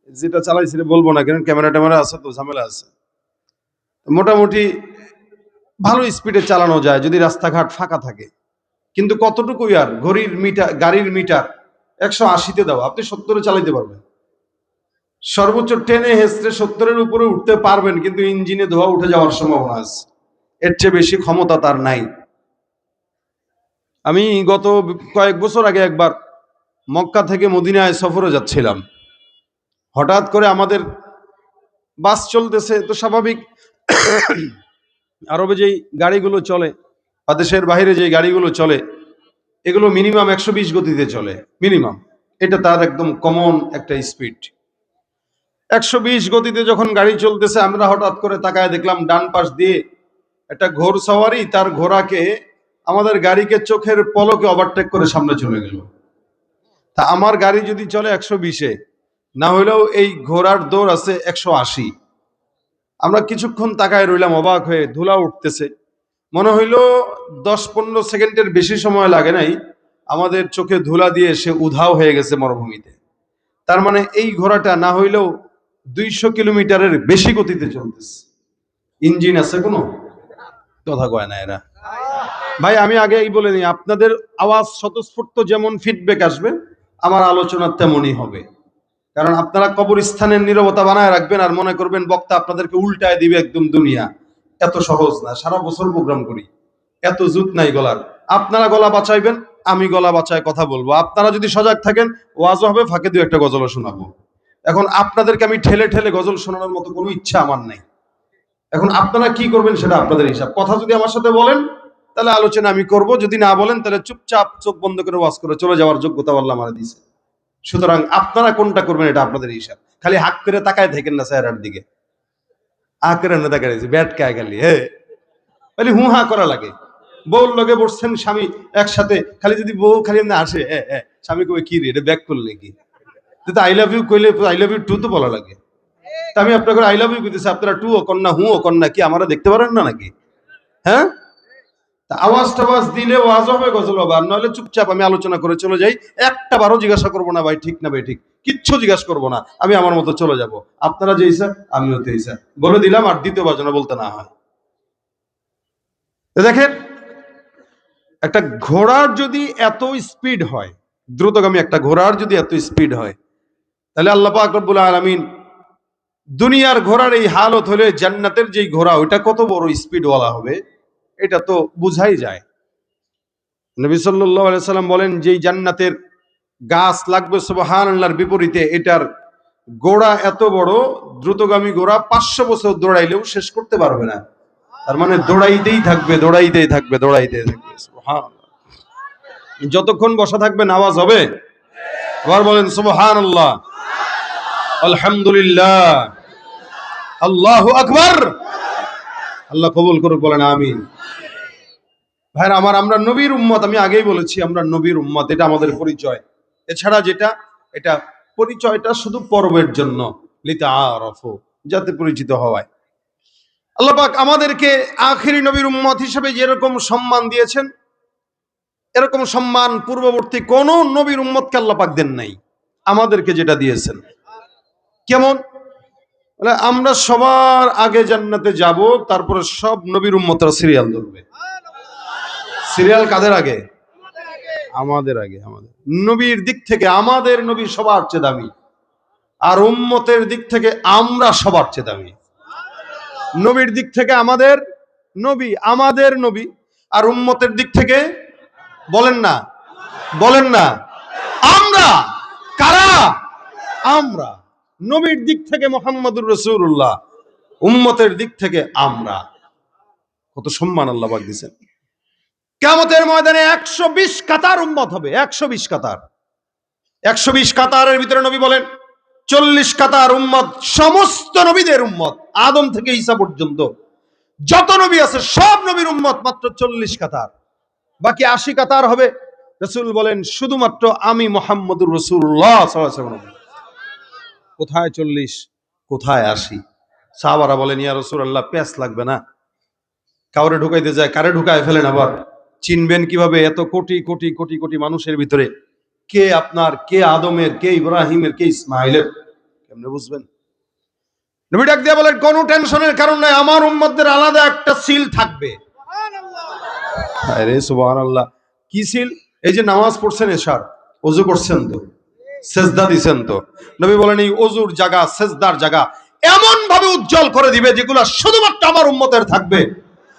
যেটা চালাইছি বলবো না, কারণ ক্যামেরা ট্যামেরা আছে তো ঝামেলা আছে। মোটামুটি ভালো স্পিডে চালানো যায় যদি রাস্তাঘাট ফাঁকা থাকে, কিন্তু কতটুকু আর ঘড়ির মিটার, গাড়ির মিটার 180-তে দাও, আপনি 70-এ চালাইতে পারবেন, সর্বোচ্চ টেনে হেসড়ে 70-এর উপরে উঠতে পারবেন, কিন্তু ইঞ্জিনে ধোয়া উঠে যাওয়ার সম্ভাবনা আছে। এর চেয়ে বেশি ক্ষমতা তার নাই। আমি গত কয়েক বছর আগে একবার মক্কা থেকে মদিনায় সফরে যাচ্ছিলাম। হঠাৎ করে আমাদের বাস চলতেছে, তো স্বাভাবিক আরবে যেই গাড়িগুলো চলে বা দেশের বাইরে যে গাড়িগুলো চলে এগুলো মিনিমাম 120 গতিতে চলে, মিনিমাম। এটা তার একদম কমন একটা স্পিড। 120 গতিতে যখন গাড়ি চলতেছে, আমরা হঠাৎ করে তাকায় দেখলাম ডান পাশ দিয়ে একটা ঘোড়সওয়ারি তার ঘোড়াকে আমাদের গাড়িকে চোখের পলকে ওভারটেক করে সামনে চলে গেল। তা আমার গাড়ি যদি চলে 120-এ, না হলেও এই ঘোড়ার দৌড় আছে 180। আমরা কিছুক্ষণ তাকায় রইলাম অবাক হয়ে, ধুলা উঠতেছে। মনে হইলো 10-15 সেকেন্ডের বেশি সময় লাগে নাই, আমাদের চোখে ধুলা দিয়ে সে উধাও হয়ে গেছে মরুভূমিতে। তার মানে এই ঘোড়াটা না হইলেও 200 কিলোমিটারের বেশি গতিতে চলতেছে। ইঞ্জিন আছে কোনো? কথা কয় না এরা। ভাই আমি আগেই বলে নিই, আপনাদের আওয়াজ স্বতঃস্ফূর্ত যেমন ফিডব্যাক আসবে, আমার আলোচনা তেমনই হবে। কারণ আপনারা কবরস্থানের নীরবতা বানায় রাখবেন আর মনে করবেন বক্তা আপনাদেরকে উল্টায় দিবে একদম দুনিয়া। এত সহজ না। সারা বছর প্রোগ্রাম করি, এত জুত নাই গলার। আপনারা গলা বাঁচাইবেন, আমি গলা বাঁচায় কথা বলবো। আপনারা যদি সজাগ থাকেন, ওয়াজও হবে, ফাঁকে দু একটা গজলও শোনাবো। এখন আপনাদেরকে আমি ঠেলে ঠেলে গজল শোনানোর মতো কোনো ইচ্ছা আমার নাই। এখন আপনারা কি করবেন সেটা আপনাদের হিসাব। কথা যদি আমার সাথে বলেন তাহলে আলোচনা আমি করব, যদি না বলেন তাহলে চুপচাপ চোখ বন্ধ করে ওয়াজ করে চলে যাওয়ার যোগ্যতা আল্লাহ আমার দিয়েছে। সুতরাং আপনারা কোনটা করবেন এটা আপনাদের হিসাব। খালি হাক করে তাকায় থাকেন না চেহারার দিকে। আ করে না তাকায় ব্যাট কায় খালি খালি হু হা করা লাগে। বউর লগে বসছেন স্বামী একসাথে, খালি যদি বউ খালি এমনি আসে স্বামী কবে কি রে এটা ব্যাক করলে কি, আই লাভ ইউ কইলে আই লাভ ইউ টু তো বলা লাগে। তা আমি আপনাকে আই লাভ ইউ কইতেছি, আপনারা টু ও কন্যা হু ও কন্যা কি আমরা দেখতে পারেন না নাকি? হ্যাঁ, আওয়াজ টাওয়াজ দিলে ওয়াজ হবে, গজল হবে, আর নইলে চুপচাপ আমি আলোচনা করে চলে যাই। একটা বারও জিজ্ঞাসা করবো না ভাই ঠিক না ভাই ঠিক, কিচ্ছু জিজ্ঞাসা করবো না, আমি আমার মতো চলে যাব। আপনারা যে ইচ্ছা আমিও তো ইচ্ছা বলে দিলাম, আর দ্বিতীয়বার যেন বলতে না হয়। দেখেন, একটা ঘোড়ার যদি এত স্পিড হয়, দ্রুতগামী একটা ঘোড়ার যদি এত স্পিড হয়, তাহলে আল্লাহ পাক রব্বুল আলামিন দুনিয়ার ঘোড়ার এই হালত হলে জান্নাতের যেই ঘোড়া ওইটা কত বড় স্পিডওয়ালা হবে, এটা তো বুঝাই যায়। নবী সাল্লাল্লাহু আলাইহি সাল্লাম বলেন, যেই জান্নাতের গাছ লাগবে সুবহানাল্লাহর বিপরীতে, এটার গোড়া এত বড়, দ্রুতগামী ঘোড়া 500 বছর দৌড়াইলেও শেষ করতে পারবে না। তার মানে দৌড়াইতেই থাকবে, দৌড়াইতেই থাকবে, দৌড়াইতেই থাকবে। সুবহানাল্লাহ। যতক্ষণ বসা থাকবেন আওয়াজ হবে। আবার বলেন সুবহানাল্লাহ, আলহামদুলিল্লাহ, আল্লাহু আকবার। আল্লাহ কবুল করুক, বলেন আমিন। ভাইরা আমার, আমরা নবীর উম্মত, আমি আগেই বলেছি আমরা নবীর উম্মত, এটা আমাদের পরিচয়। এছাড়া যেটা, এটা পরিচয়টা শুধু পর্বের জন্য, লিতাআরাফু, যাতে পরিচিত হওয়ায়। আল্লাহ পাক আমাদেরকে আখিরি নবীর উম্মত হিসেবে যেরকম সম্মান দিয়েছেন, এরকম সম্মান পূর্ববর্তী কোন নবীর উম্মতকে আল্লাহ পাক দেন নাই। আমাদেরকে যেটা দিয়েছেন, কেমন? আমরা সবার আগে জান্নাতে যাব, তারপরে সব নবীর উম্মতরা সিরিয়াল ধরবে। সিরিয়াল কাদের আগে? আমাদের আগে। আমাদের নবীর দিক থেকে আমাদের নবী সবার চেয়ে দামি, আর উম্মতের দিক থেকে আমরা সবার চেয়ে দামি। নবীর দিক থেকে আমাদের নবী, আমাদের নবী, আর উম্মতের দিক থেকে বলেন না, বলেন না, আমরা। কারা? আমরা। নবীর দিক থেকে মুহাম্মদুর রাসূলুল্লাহ, উম্মতের দিক থেকে আমরা। কত সম্মান আল্লাহ পাক দিয়েছেন। কিয়ামতের ময়দানে 120 কাতার উম্মত হবে, 120 কাতার। 120 কাতারের ভিতরে নবী বলেন 40 কাতার উম্মত সমস্ত নবীদের উম্মত, আদম থেকে ঈসা পর্যন্ত যত নবী আছে সব নবীর উম্মত, মাত্র 40 কাতার। বাকি 80 কাতার হবে, রাসূল বলেন শুধুমাত্র আমি মুহাম্মদুর রাসূলুল্লাহ সাল্লাল্লাহু আলাইহি ওয়াসাল্লাম। কোথায় 40, কোথায় 80? সাহাবারা বলেন, ইয়া রাসূলুল্লাহ, পেঁচ লাগবে না? কাউরে ঢুকাইতে যায়, কারে ঢুকায় ফেলেন, আবার চিনবেন কিভাবে এত কোটি কোটি কোটি কোটি মানুষের ভিতরে কে আপনার, কে আদমের, কে ইব্রাহিমের, কে ইসমাইলের? কেমনে বুঝবেন? নবী ডাক দিয়ে বলেন, কোনো টেনশনের কারণ নাই, আমার উম্মতদের আলাদা একটা সিল থাকবে। আরে সুবহানাল্লাহ, কি সিল? এই যে নামাজ পড়ছেন এশার, ওযু করছেন তো, সেজদা দিছেন তো, নবী বলেন এই ওযুর জায়গা, সেজদার জায়গা এমন ভাবে উজ্জ্বল করে দিবে যেগুলো শুধুমাত্র আমার উম্মতের থাকবে,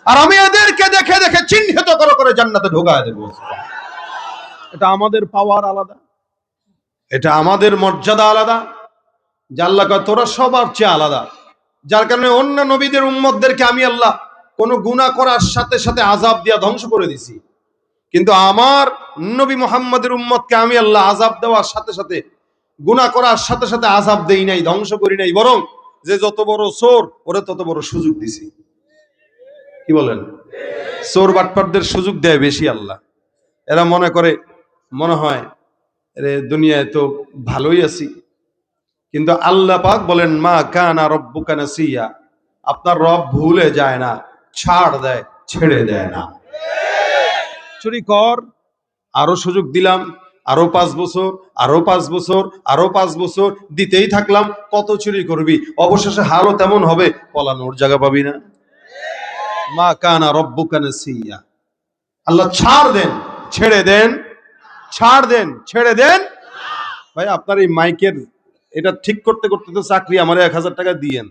আর আমি এদেরকে দেখে দেখে চিহ্নিত করে করে জান্নাতে ঢোকায় দেব। এটা আমাদের পাওয়ার আলাদা, এটা আমাদের মর্যাদা আলাদা, যে আল্লাহ কয় তোরা সবার চেয়ে আলাদা। যার কারণে অন্য নবীদের উম্মতদেরকে আমি আল্লাহ কোন গুনাহ করার সাথে সাথে আযাব দিয়া ধ্বংস করে দিছি, কিন্তু আমার নবী মুহাম্মদের উম্মতকে আমি আল্লাহ আযাব দেওয়ার সাথে সাথে, গুনাহ করার সাথে সাথে আযাব দেই নাই, ধ্বংস করি নাই, বরং যে যত বড় চোর ওরে তত বড় সুযোগ দিছি। কি বলেন? চোর বাটপারদের সুযোগ দেয় বেশি আল্লাহ। এরা মনে করে, মনে হয় রে দুনিয়ায় তো ভালোই আছি, কিন্তু আল্লাহ পাক বলেন মা কানা রব্বুকা নাসিয়া, আপনার রব ভুলে যায় না, ছাড় দেয়, ছেড়ে দেয় না। চুরি কর, আরো সুযোগ দিলাম, আরো 5 বছর, আরো 5 বছর, আরো 5 বছর দিতেই থাকলাম, কত চুরি করবি, অবশেষে হারও তেমন হবে, পলানোর জায়গা পাবি না। মা কানা রব্বুকা নাসিয়া, আল্লাহ ছাড় দেন, ছেড়ে দেন, ছাড় দেন, ছেড়ে দেন। ভাই আপনার এই মাইকের এটা ঠিক করতে করতে তো চাকরি আমার 1000 টাকা দিয়েন,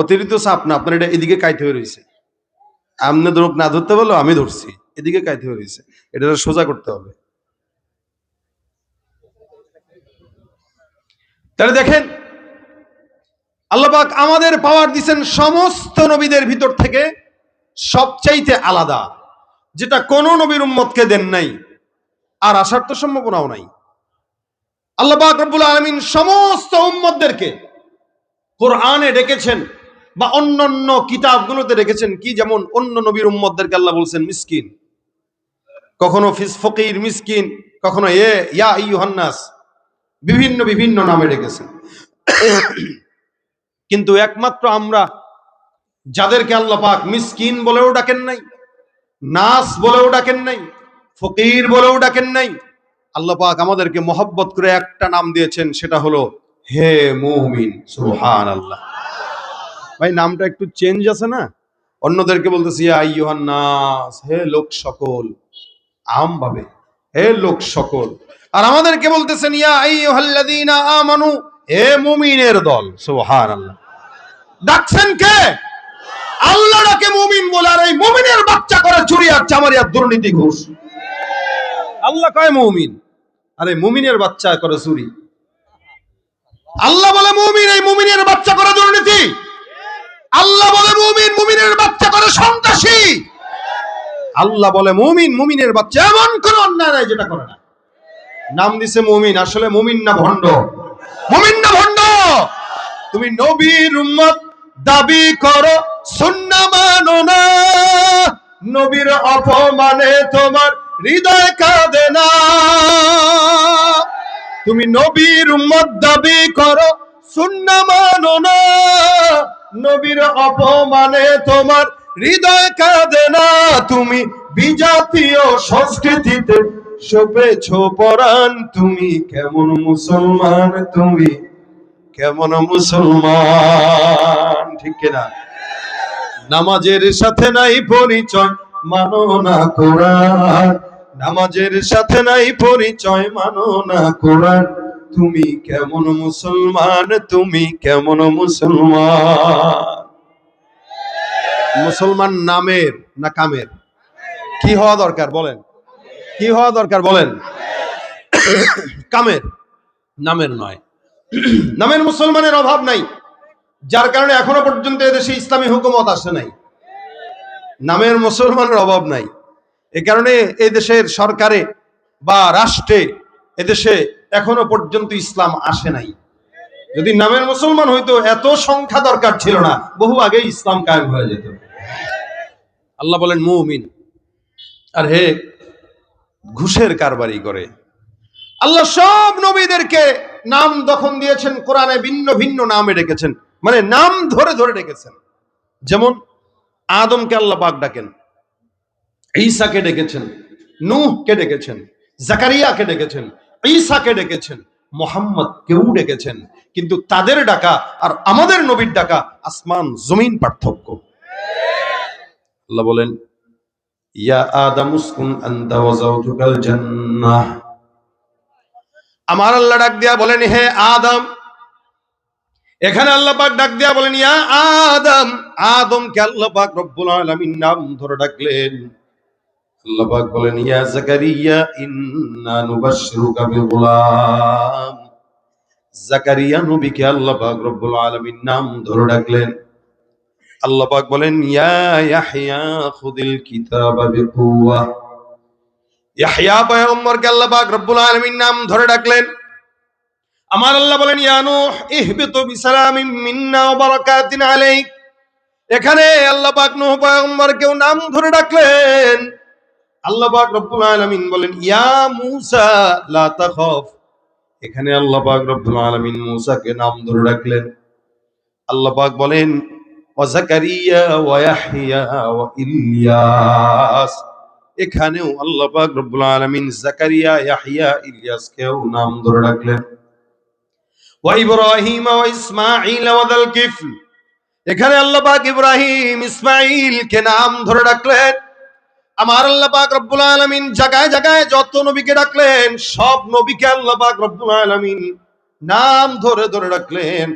অতিরিক্ত চাপ না, আপনার এটা এদিকে কাইতে হয়ে রয়েছে, আমনে ধরুক না ধরতে বলো, আমি ধরছি, এদিকে কাইতে হয়ে রয়েছে, এটা সোজা করতে হবে। তাহলে দেখেন আল্লাহ পাক আমাদের পাওয়ার দিচ্ছেন সমস্ত নবীদের ভিতর থেকে সবচাইতে আলাদা, যেটা কোন নবীর উম্মতকে দেন নাই, আর আসার তো সম্ভাবনাও নাই। আল্লাহ পাক রব্বুল আলামিন সমস্ত উম্মতদেরকে কোরআনে ডেকেছেন বা অন্যান্য কিতাবগুলোতে রেখেছেন কি, যেমন অন্য নবীর উম্মতদেরকে আল্লাহ বলছেন মিসকিন, কখনো ফকির মিসকিন, কখনো ইয়া আইয়ুহান নাস, বিভিন্ন বিভিন্ন নামে ডেকেছেন। কিন্তু একমাত্র আমরা যাদেরকে আল্লাহ পাক মিসকিন বলেও ডাকেন নাই, নাস বলেও ডাকেন নাই, ফকির বলেও ডাকেন নাই, আল্লাহ পাক আমাদেরকে মহব্বত করে একটা নাম দিয়েছেন, সেটা হলো হে মুমিন। সুবহানাল্লাহ। ভাই নামটা একটু চেঞ্জ আছে না? অন্যদেরকে বলতেছি ইয়া আইয়ুহান নাস, হে লোক সকল, আম ভাবে হে লোক সকল, আর আমাদেরকে বলতেছেন ইয়া আইয়ুহাল্লাযীনা আমানু, হে মুমিনের দল। সুবহানাল্লাহ। ডাকছেন কে? আল্লাহ ডাকে মুমিন বলে, আর এই মুমিনের বাচ্চা করে চুরি আর চামারি আর দুর্নীতি ঘুষ। আল্লাহ কয় মুমিন, আরে মুমিনের বাচ্চা করে চুরি। আল্লাহ বলে মুমিন, এই মুমিনের বাচ্চা করে দুর্নীতি। আল্লাহ বলে মুমিন, মুমিনের বাচ্চা করে সন্ত্রাসী। আল্লাহ বলে মুমিন, মুমিনের বাচ্চা এমন কোন অন্যায় নাই যেটা করে না। নাম দিছে মুমিন, আসলে মুমিন না ভণ্ড? মুমিন না ভণ্ড? তুমি নবীর উম্মত দাবি করো, সুন্নাহ মানো না, নবীর অপমানে তোমার হৃদয় কাঁদে না। তুমি নবীর উম্মত দাবি করো, সুন্নাহ মানো না, নবীর অপমানে তোমার হৃদয় কাঁদে না। তুমি বিজাতীয় সংস্কৃতিতে সপেছ পরাণ, তুমি কেমন মুসলমান, তুমি কেমন মুসলমান? ঠিক কিনা? নামাজের সাথে নাই পরিচয়, মানো না কোরআন, নামাজের সাথে নাই পরিচয়, মানো না কোরআন, তুমি কেমন মুসলমান, তুমি কেমন মুসলমান? মুসলমান নামের না কামের? কি হওয়া দরকার বলেন? কি হওয়া দরকার বলেন? কামের, নামের নয়। নামের মুসলমানের অভাব নাই, যার কারণে এখনো পর্যন্ত এদেশে ইসলামী হুকুমত আসে নাই। নামের মুসলমানের অভাব নাই, এ কারণে এই দেশের সরকারে বা রাষ্ট্রে এদেশে এখনো পর্যন্ত ইসলাম আসে নাই। যদি নামের মুসলমান হইতো এত সংখ্যা দরকার ছিল না, বহু আগে ইসলাম কায়েম হয়ে যেত। আল্লাহ বলেন মুমিন, আর হে ঘুষের কারবারি করে। আল্লাহ সব নবীদেরকে নাম যখন দিয়েছেন, কোরআনে ভিন্ন ভিন্ন নামে ডেকেছেন, মানে নাম ধরে ধরে ডেকেছেন। যেমন আদমকে আল্লাহ পাক ডাকেন, ঈসাকে ডেকেছেন, নূহকে ডেকেছেন, জাকারিয়াকে ডেকেছেন, ঈসাকে ডেকেছেন, মোহাম্মদ কেউ ডেকেছেন, কিন্তু তাদের ডাকা আর আমাদের নবীর ডাকা আসমান জমিন পার্থক্য। আল্লাহ বলেন, ইয়া আদম উসকুন আনতা ওয়া যাওজুকাল জান্নাহ। আমার আল্লাহ ডাক দিয়া বলেন, হে আদম। এখানে আল্লাহ পাক ডাক দিয়া বলেন, ইয়া আদম। আদমকে আল্লাহ পাক রব্বুল আলামিন নাম ধরে ডাকলেন। আল্লাহ পাক বলেন, ইয়া জাকারিয়া ইন্না নুবাশশিরুকা বিগুলাম। জাকারিয়া নবীকে আল্লাহ পাক রব্বুল আলামিন নাম ধরে ডাকলেন। আল্লাহ পাক বলেন, ইয়া ইয়াহইয়া খুযিল কিতাবা বিকুওয়া। ইয়াহইয়া পয়গম্বরকে আল্লাহ পাক রব্বুল আলামিন নাম ধরে ডাকলেন। আমার আল্লাহ বলেন, ইয়া নূহ ইহবিতু বিসালামিন মিন্না ওয়া বারাকাতিন আলাইক। এখানে আল্লাহ পাক নূহ পয়গম্বরকেও নাম ধরে ডাকলেন। আল্লাহ পাক রব্বুল আলামিন বলেন, ইয়া মূসা লা তাখাফ। এখানে আল্লাহ পাক রব্বুল আলামিন মূসাকে নাম ধরে ডাকলেন। আল্লাহ পাক বলেন, ওয়া যাকারিয়া ওয়া ইয়াহইয়া ওয়া ইলিয়াস। এখানেও আল্লাহ পাক রব্বুল আলামিন যাকারিয়া, ইয়াহইয়া, ইলিয়াসকেও নাম ধরে ডাকলেন। ওয়া ইব্রাহিম ওয়া ইসমাঈল ওয়া যাল কিফল। এখানে আল্লাহ পাক ইব্রাহিম, ইসমাঈলকে নাম ধরে ডাকলেন। আমার আল্লাহ পাক রব্বুল আলামিন জায়গায় জায়গায় যত নবীকে ডাকলেন, সব নবীকে আল্লাহ পাক রব্বুল আলামিন নাম ধরে ধরে ডাকলেন।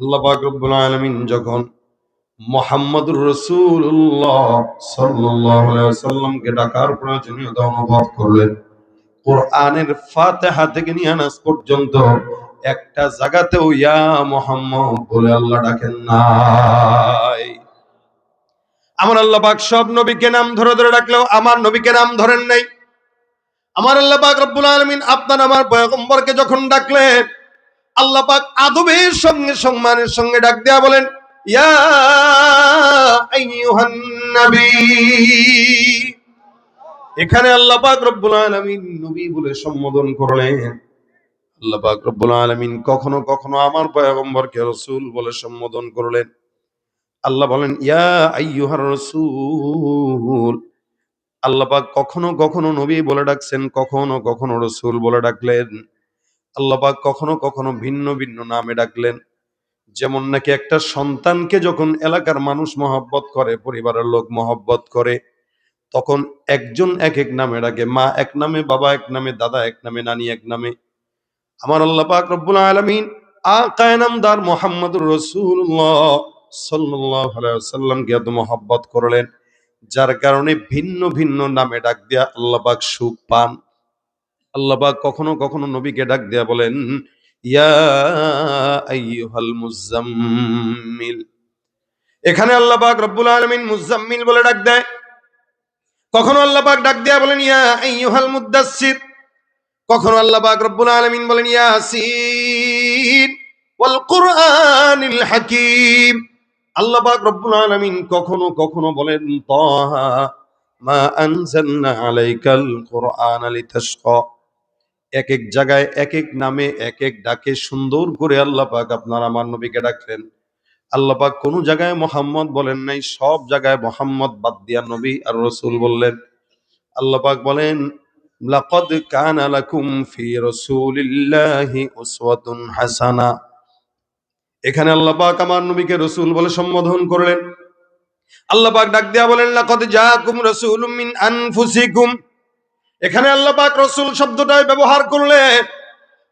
আল্লাহ পাক রব্বুল আলামিন যখন মুহাম্মদুর রাসূলুল্লাহ সাল্লাল্লাহু আলাইহি ওয়াসাল্লামকে ডাকার প্রয়োজনীয়তা অনুভব করলেন, কোরআনের ফাতিহা থেকে নিয়ে নাস পর্যন্ত একটা জায়গাতেও ইয়া মুহাম্মদ বলে আল্লাহ ডাকেন নাই। আমার আল্লাহ পাক সব নবীকে নাম ধরে ধরে ডাকলেও আমার নবীকে নাম ধরেন নাই। আমার আল্লাহ পাক রব্বুল আলামিন আপনার আমার পয়গম্বরকে যখন ডাকলেন, আল্লাহ পাক আদবের সঙ্গে সম্মানের সঙ্গে ডাক দেয়া বলেন, ইয়া আইয়ুহান নবী। এখানে আল্লাহ পাক রব্বুল আলামিন নবী বলে সম্বোধন করলেন। আল্লাহ পাক রব্বুল আলামিন কখনো কখনো আমার পয়গম্বরকে রাসূল বলে সম্বোধন করলেন। আল্লাহ বলেন, ইয়া আইয়ুহার রাসূল। আল্লাহ পাক কখনো কখনো নবী বলে ডাকছেন, কখনো কখনো রাসূল বলে ডাকলেন। আল্লাহ পাক কখনো কখনো ভিন্ন ভিন্ন নামে ডাকলেন। যেমন নাকি একটা সন্তানকে যখন এলাকার মানুষ মহব্বত করে, পরিবারের লোক মহব্বত করে, তখন একজন এক এক নামে ডাকে। মা এক নামে, বাবা এক নামে, দাদা এক নামে, নানি এক নামে। আমার আল্লাহ পাক রব্বুল আলামিন আকায়ে নামদার মুহাম্মদুর রাসূলুল্লাহ সাল্লাল্লাহু আলাইহি ওয়াসাল্লামকে এত মহব্বত করলেন, যার কারণে ভিন্ন ভিন্ন নামে ডাক দিয়া আল্লাহ পাক সুখ পান। আল্লাহ পাক কখনো কখনো নবীকে ডাক দিয়া বলেন, ইয়া আইয়ুহাল মুজাম্মিল। এখানে আল্লাহ পাক রব্বুল আলামিন মুজাম্মিল বলে ডাক দেয়। কখনো আল্লাহ পাক ডাক দিয়া বলেন, ইয়া আইয়ুহাল মুদ্দাসসির। কখনো আল্লাহ পাক রব্বুল আলামিন বলেন, ইয়াসিন ওয়াল কুরআনিল হাকীম। আল্লাহ পাক রব্বুল আলামিন কখনো কখনো বলেন, তাহা মা আনজালনা আলাইকাল কুরআনা লিতাশকা। এক এক জায়গায় এক এক নামে এক এক ডাকে সুন্দর করে আল্লাহ পাক আপনার আমার নবীকে ডাকলেন। আল্লাহ পাক কোন জায়গায় মোহাম্মদ বলেন নাই, সব জায়গায় মোহাম্মদ বাদ দিয়া নবী আর রাসূল বললেন। আল্লাহ পাক বলেন, লাকাদ কানা লাকুম ফি রাসূলিল্লাহি উসওয়াতুন হাসানাহ। এখানে আল্লাহ পাক আমার নবীকে রাসূল বলে সম্বোধন করলেন। আল্লাহ পাক ডাক দিয়া বলেন, লাকাদ জাআকুম রাসূলুম মিন আনফুসিকুম। এখানে আল্লাহ পাক রাসূল শব্দটাই ব্যবহার করলেন।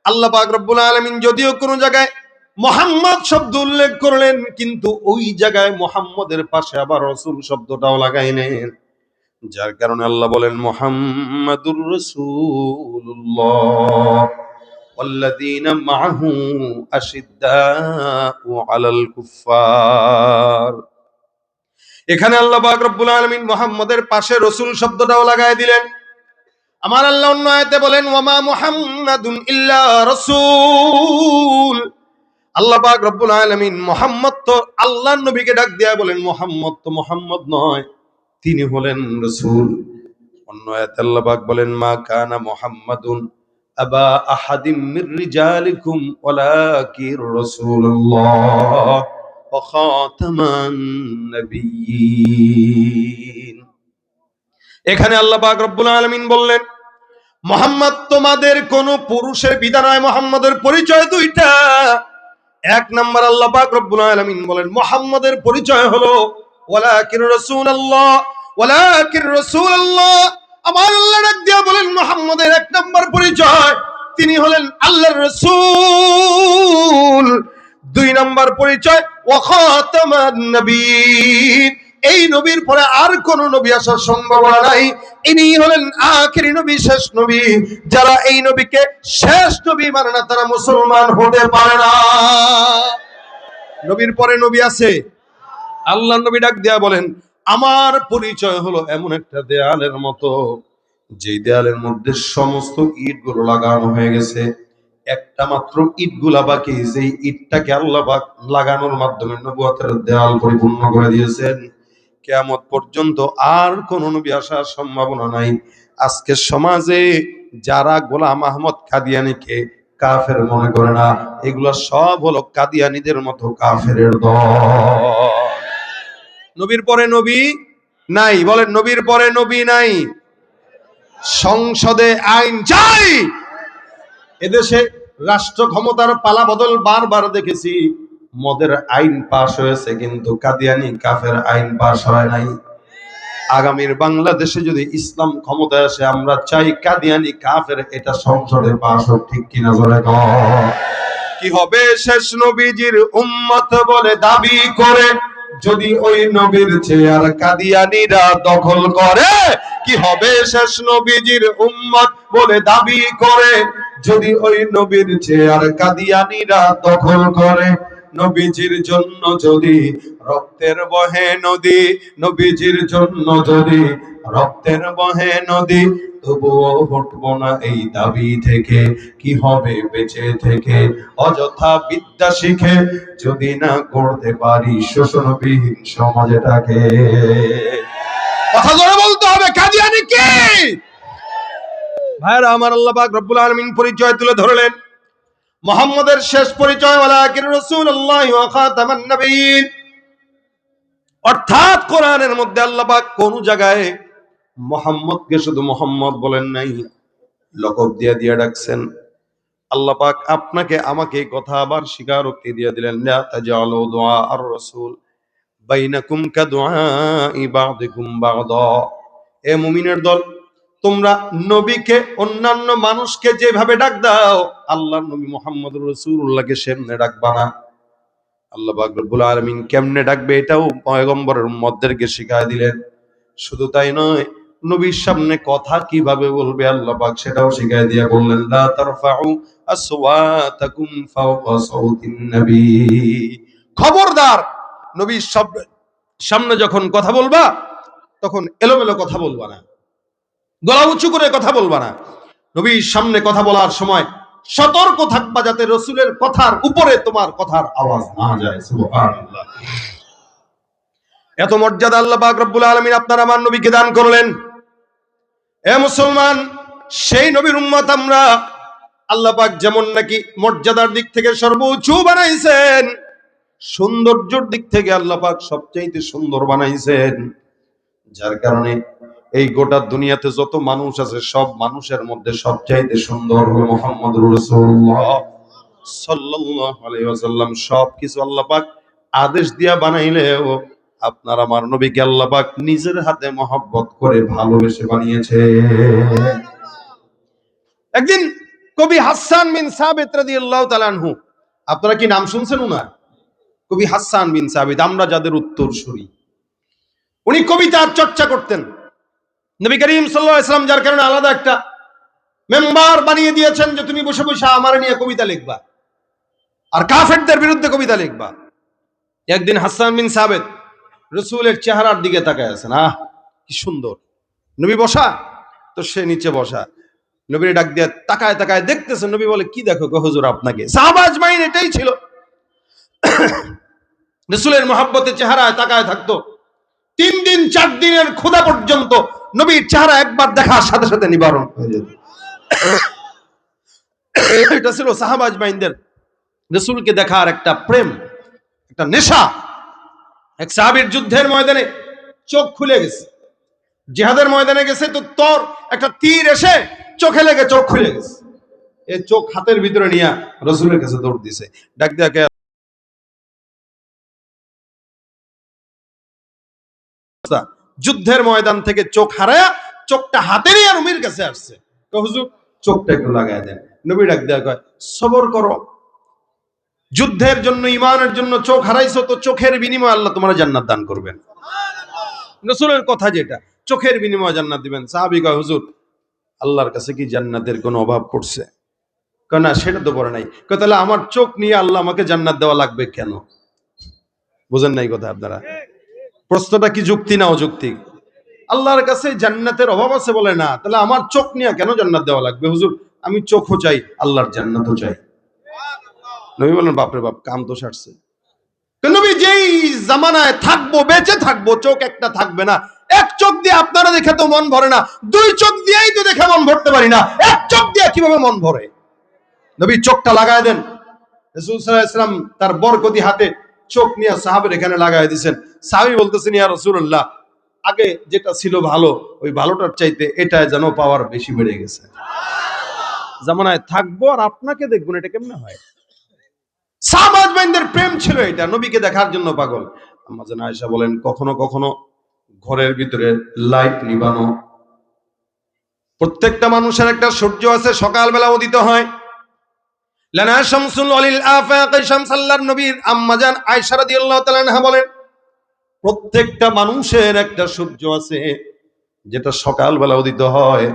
আল্লাহ পাক রব্বুল আলামিন যদিও কোন জায়গায় মুহাম্মদ শব্দ উল্লেখ করলেন, কিন্তু ওই জায়গায় মুহাম্মদের পাশে আবার রাসূল শব্দটাও লাগাইলেন, যার কারণে আল্লাহ বলেন, মুহাম্মাদুর রাসূলুল্লাহ ওয়াল্লাযীনা মাআহু আশিদ্দাউ আলাল কুফফার। এখানে আল্লাহ পাক রব্বুল আলামিন মুহাম্মদের পাশে রাসূল শব্দটাও লাগায় দিলেন। আমার আল্লাহ অন্য আয়াতে বলেন, ওয়ামা মুহাম্মাদুন ইল্লা রাসূল। আল্লাহ পাক রব্বুল আলামিন মুহাম্মদ তো আল্লাহর নবীকে ডাক দিয়া বলেন, মুহাম্মদ তো মুহাম্মদ নয়, তিনি হলেন রাসূল। অন্য আয়াতে আল্লাহ পাক বলেন, মা কানা মুহাম্মাদুন আবা আহাদিম মির রিজালিকুম ওয়ালাকির রাসূলুল্লাহ ওয়া খাতামান নাবিয়্যিন। এখানে আল্লাহ পাক রব্বুল আলামিন বললেন, মোহাম্মদ তোমাদের কোন পুরুষের বিধান নয়, মোহাম্মদের পরিচয় দুইটা। এক নাম্বার, আল্লাহ পাক রব্বুল আলামিন বলেন মুহাম্মাদের পরিচয় হলো ওয়ালাকিন রাসূলুল্লাহ, ওয়ালাকিন রাসূলুল্লাহ। আমার আল্লাহ ডাক দিয়া বলেন মুহাম্মাদের এক নাম্বার পরিচয় তিনি হলেন আল্লাহর রাসূল। দুই নাম্বার পরিচয় ওয়া খাতামান নবীয়্যিন, এই নবীর পরে আর কোন নবী আসার সম্ভাবনা নাই। ইনি হলেন আখিরি নবী, শেষ নবী। যারা এই নবীকে শেষ নবী মানে না তারা মুসলমান হতে পারে না। নবীর পরে নবী আছে। আল্লাহ নবী ডাক দেয়া বলেন আমার পরিচয় হলো এমন একটা দেয়ালের মতো, যে দেয়ালের মধ্যে সমস্ত ইটগুলো লাগানো হয়ে গেছে, একটা মাত্র ইটগুলা বাকি। যেই ইটটাকে আল্লাহ পাক লাগানোর মাধ্যমে নবুয়তের দেয়াল পরিপূর্ণ করে দিয়েছেন। কিয়ামত পর্যন্ত আর কোন নবী আসার সম্ভাবনা নাই। আজকে সমাজে যারা গোলাম আহমদ কাদিয়ানীকে কাফের মনে করে না, এগুলা সব হলো কাদিয়ানীদের মতো কাফেরের দল। নবীর পরে নবী নাই, বলেন নবীর পরে নবী নাই। সংসদে আইন চাই। এদেশে রাষ্ট্র ক্ষমতার পালা বদল বারবার দেখেছি। মদের আইন পাশ হয়েছে কিন্তু কাদিয়ানী কাফের আইন পাশ হয় নাই। আগামীর বাংলাদেশে যদি ইসলাম ক্ষমতায় আসে, আমরা চাই কাদিয়ানী কাফের এটা সংসদে পাশ হোক, ঠিক কিনা জোরে কও। কি হবে শেষ নবীজির উম্মত বলে দাবি করে যদি ওই নবীর চেয়ার কাদিয়ানীরা দখল করে? কি হবে শেষ নবীজির উম্মত বলে দাবি করে যদি ওই নবীর চেয়ার কাদিয়ানীরা দখল করে? নবীজির জন্য যদি রক্তের বহে নদী, নবীজির জন্য যদি রক্তের বহে নদী, তবুও হটবো না এই দাবি থেকে। কি হবে বেঁচে থেকে অযথা বিদ্যা শিখে যদি না করতে পারি শোষণবিহীন সমাজটাকে? কথা জোরে বলতে হবে, কাদিয়ানী কি? ভাইরা আমার, আল্লাহ পাক রব্বুল আলামিন পরিচয় তুলে ধরলেন। মুহাম্মাদের শেষ পরিচয় ওয়ালাকিন রাসূলুল্লাহ ওয়া খাতামান নবিয়্যিন। অর্থাৎ কোরআনের মধ্যে আল্লাহ পাক কোন জায়গায় মুহাম্মদকে শুধু মুহাম্মদ বলেন নাই, লকব দিয়ে দিয়ে ডাকছেন। আল্লাহ পাক আপনাকে আমাকে এই কথা আবার স্বীকারোক্তি দিয়ে দিলেন, লা তাজআলু দুআ আর রাসূল বাইনাকুম কাদুআই বা'দিকুম বা'দা। এ মুমিনের দল, তোমরা নবীকে অন্যান্য মানুষকে যেভাবে ডাক দাও, আল্লাহর নবী মুহাম্মদুর রাসূলুল্লাহকে সেমনে ডাকবা না। আল্লাহ পাক রব্বুল আলামিন কেমনে ডাকবে এটাও পয়গম্বরের উম্মতদেরকে শিখায় দিলেন। শুধু তাই নয়, নবীর সামনে কথা কিভাবে বলবে আল্লাহ পাক সেটাও শিখায় দিয়া বললেন, লা তারফাউ আসওয়াতাকুম ফাওকা সাউতিন নবী। খবরদার, নবীর সামনে যখন কথা বলবা তখন এলোমেলো কথা বলবা না, গলা উঁচু করে কথা বলবা না। নবীর সামনে কথা বলার সময় সতর্ক থাকবা যাতে রসুলের কথার উপরে তোমার কথার আওয়াজ না যায়। সুবহানাল্লাহ। এত মর্যাদা আল্লাহ পাক রব্বুল আলামিন আপনার আমার নবীকে দান করলেন। এ মুসলমান, সেই নবীর উম্মত আমরা। আল্লাহ পাক যেমন নাকি মর্যাদার দিক থেকে সর্বোচ্চ বানাইছেন, সৌন্দর্যের দিক থেকে আল্লাহ পাক সবচাইতে সুন্দর বানাইছেন। যার কারণে এই গোটা দুনিয়াতে যত মানুষ আছে সব মানুষের মধ্যে সবচাইতে সুন্দর হলো মুহাম্মদুর রাসূলুল্লাহ সাল্লাল্লাহু আলাইহি ওয়াসাল্লাম। সবকিছু আল্লাহ পাক আদেশ দিয়া বানাইলেও আপনার আমার নবীকে আল্লাহ পাক নিজের হাতে মহব্বত করে ভালোবেসে বানিয়েছে। একদিন কবি হাসান বিন সাবিত রাদিয়াল্লাহু তাআলা আনহু, আপনারা কি নাম শুনছেন উনার? কবি হাসান বিন সাবিত, আমরা যাদের উত্তরসূরি। উনি কবিতার চর্চা করতেন। নবী করিম সাল্লাল্লাহু আলাইহি ওয়াসাল্লাম যার কারণে আলাদা একটা মেম্বার বানিয়ে দিয়েছেন যে তুমি বসে বসে আমার নিয়ে কবিতা লিখবা আর কাফেরদের বিরুদ্ধে কবিতা লিখবা। একদিন হাসান বিন সাবিত রাসূলের চেহারার দিকে তাকায় আছেন, আহ কি সুন্দর। নবী বসা, তো সে নিচে বসা। নবীর ডাক দিয়ে তাকায় তাকায় দেখতেছেন। নবী বলে, কি দেখো গো হুজুর আপনাকে? সাহাবা আজমাইন এটাই ছিল, রাসূলের মহব্বতে চেহারায় তাকায় থাকতো। 3 দিন 4 দিনের ক্ষুধা পর্যন্ত নবীর চেহারা একবার দেখার সাথে সাথে নিবারণ হয়ে যেত। এটা ছিল সাহাবা আজমাইনদের রাসূলকে দেখার একটা প্রেম, একটা নেশা। এক সাহাবীর যুদ্ধের ময়দানে চোখ খুলে গেছে। জিহাদের ময়দানে গেছে তো তোর একটা তীর এসে চোখে লেগে চোখ খুলে গেছে, এই চোখ হাতের ভিতরে নিয়ে রসুলের কাছে দৌড় দিছে, ডাক দিয়া কে যুদ্ধের ময়দান থেকে চোখ হারায়া চোখটা হাতে নিয়ে নবীর কাছে আসছে, হুজুর চোখটা একটু লাগায় দেন। নবী ডাক দেয়া কয় সবর করো, যুদ্ধের জন্য ইমানের জন্য চোখ হারাইছো, তো চোখের বিনিময়ে আল্লাহ তোমার জান্নাত দান করবেন। রাসূলের কথা যেটা, চোখের বিনিময়ে জান্নাত দিবেন। সাহাবী কয় হুজুর আল্লাহর কাছে কি জান্নাতের কোনো অভাব পড়ছে? কয় না, সেটা তো পড়ে নাই। কয় তাহলে আমার চোখ নিয়ে আল্লাহ আমাকে জান্নাত দেওয়া লাগবে কেন? বুঝেন নাই কথা আপনারা? প্রশ্নটা কি যুক্তি না অযৌক্তিক? আল্লাহর কাছে জান্নাতের অভাব আছে বলে না, তাহলে আমার চোখ নিয়ে কেন জান্নাত দেওয়া লাগবে? হুজুর আমি চোখও চাই, আল্লাহর জান্নাতও চাই। নবী বলেন বাপরে বাপ, কাম তো সারছে। নবী যেই জামানায় থাকবো, বেঁচে থাকবো, চোখ একটা থাকবে না। এক চোখ দিয়ে আপনারা দেখে তো মন ভরে না, দুই চোখ দিয়েই তো দেখে মন ভরতে পারি না, এক চোখ দিয়ে কিভাবে মন ভরে? নবী চোখটা লাগায় দেন। রাসূল সাল্লাল্লাহু আলাইহি ওয়াসাল্লাম তার বরকতি হাতে চোখ নিয়ে সাহাবের এখানে লাগায় দিয়েছেন। সাহাবী বলতেছেন ইয়া রাসূলুল্লাহ, আগে যেটা ছিল ভালো, ওই ভালোটার চাইতে এটা যেন পাওয়ার বেশি বেড়ে গেছে। জামানায় থাকবো আর আপনাকে দেখবো না, এটা কেমনে হয়? সাহাবাদের প্রেম ছিল এটা, নবীকে দেখার জন্য পাগল। আম্মা জান আয়েশা বলেন কখনো কখনো ঘরের ভিতরে লাইট নিবানো, প্রত্যেকটা মানুষের একটা সূর্য আছে, সকালবেলা উদিত হয়। লানা শামসুল ওয়ালিল আফাক, শামস আল্লাহর নবীর আম্মা জান আয়েশা রাদিয়াল্লাহু তাআলা আনহা বলেন প্রত্যেকটা মানুষের একটা সূর্য আছে যেটা সকালবেলা উদিত হয়।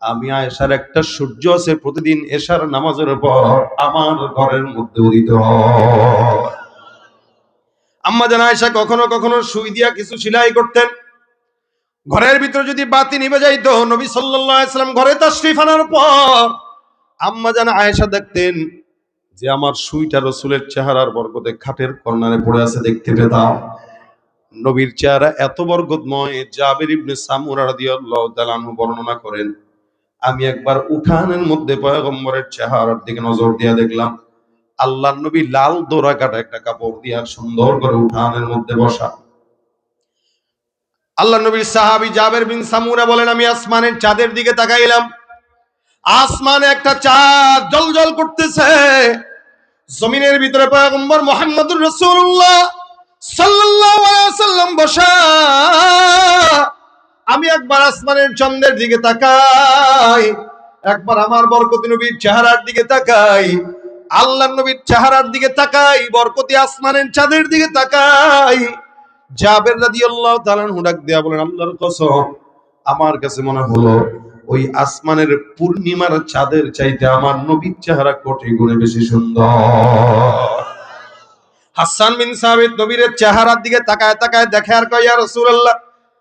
আমি আয়েশার একটা সূর্য আছে প্রতিদিন এশার নামাজের পর আমার ঘরের মধ্যে উদিত হয়। আম্মা জান আয়েশা কখনো কখনো সুই দিয়া কিছু সেলাই করতেন, ঘরের ভিতরে যদি বাতি নিভে যাইতো, নবী সাল্লাল্লাহু আলাইহি ওয়াসাল্লাম ঘরে তাশরীফ আনার পর আম্মা জান আয়েশা দেখতেন যে আমার সুইটা রাসূলের চেহারার বরকতে খাটের কর্নারে পড়ে আছে, দেখতে পেতাম। নবীর চেহারা এত বরকতময়, জাবির ইবনে সামুরা রাদিয়াল্লাহু তাআলা আনহু বর্ণনা করেন, আমি একবার উঠানের মধ্যে পয়গম্বরের চেহারার দিকে নজর দিয়ে দেখলাম আল্লাহর নবী লাল দোরা কাটা একটা কাপড় দিয়ে সুন্দর করে উঠানের মধ্যে বসা। আল্লাহ নবীর সাহাবী জাবের বিন সামুরা বলেন আমি আসমানের চাঁদের দিকে তাকাইলাম, আসমানে একটা চাঁদ জ্বলজ্বল করতেছে, জমিনের ভিতরে পয়গম্বর মুহাম্মদুর রাসূলুল্লাহ সাল্লাল্লাহু আলাইহি ওয়াসাল্লাম বসা। আমি একবার আসমানের চন্দ্রের দিকে তাকাই, একবার আমার বরকতি নবীর চেহারার দিকে তাকাই, আল্লাহর নবীর চেহারার দিকে তাকাই, বরকতি আসমানের চাঁদের দিকে তাকাই। জাবের রাদিয়াল্লাহু তাআলা আনহু ডাক দিয়া বলেন আল্লাহর কসম, আমার কাছে মনে হলো ওই আসমানের পূর্ণিমার চাঁদের চাইতে আমার নবীর চেহারা কোটি গুণে বেশি সুন্দর। হাসান বিন সাবিত নবীর চেহারার দিকে তাকায় তাকায় দেখে আর কয় ইয়া রাসূলুল্লাহ,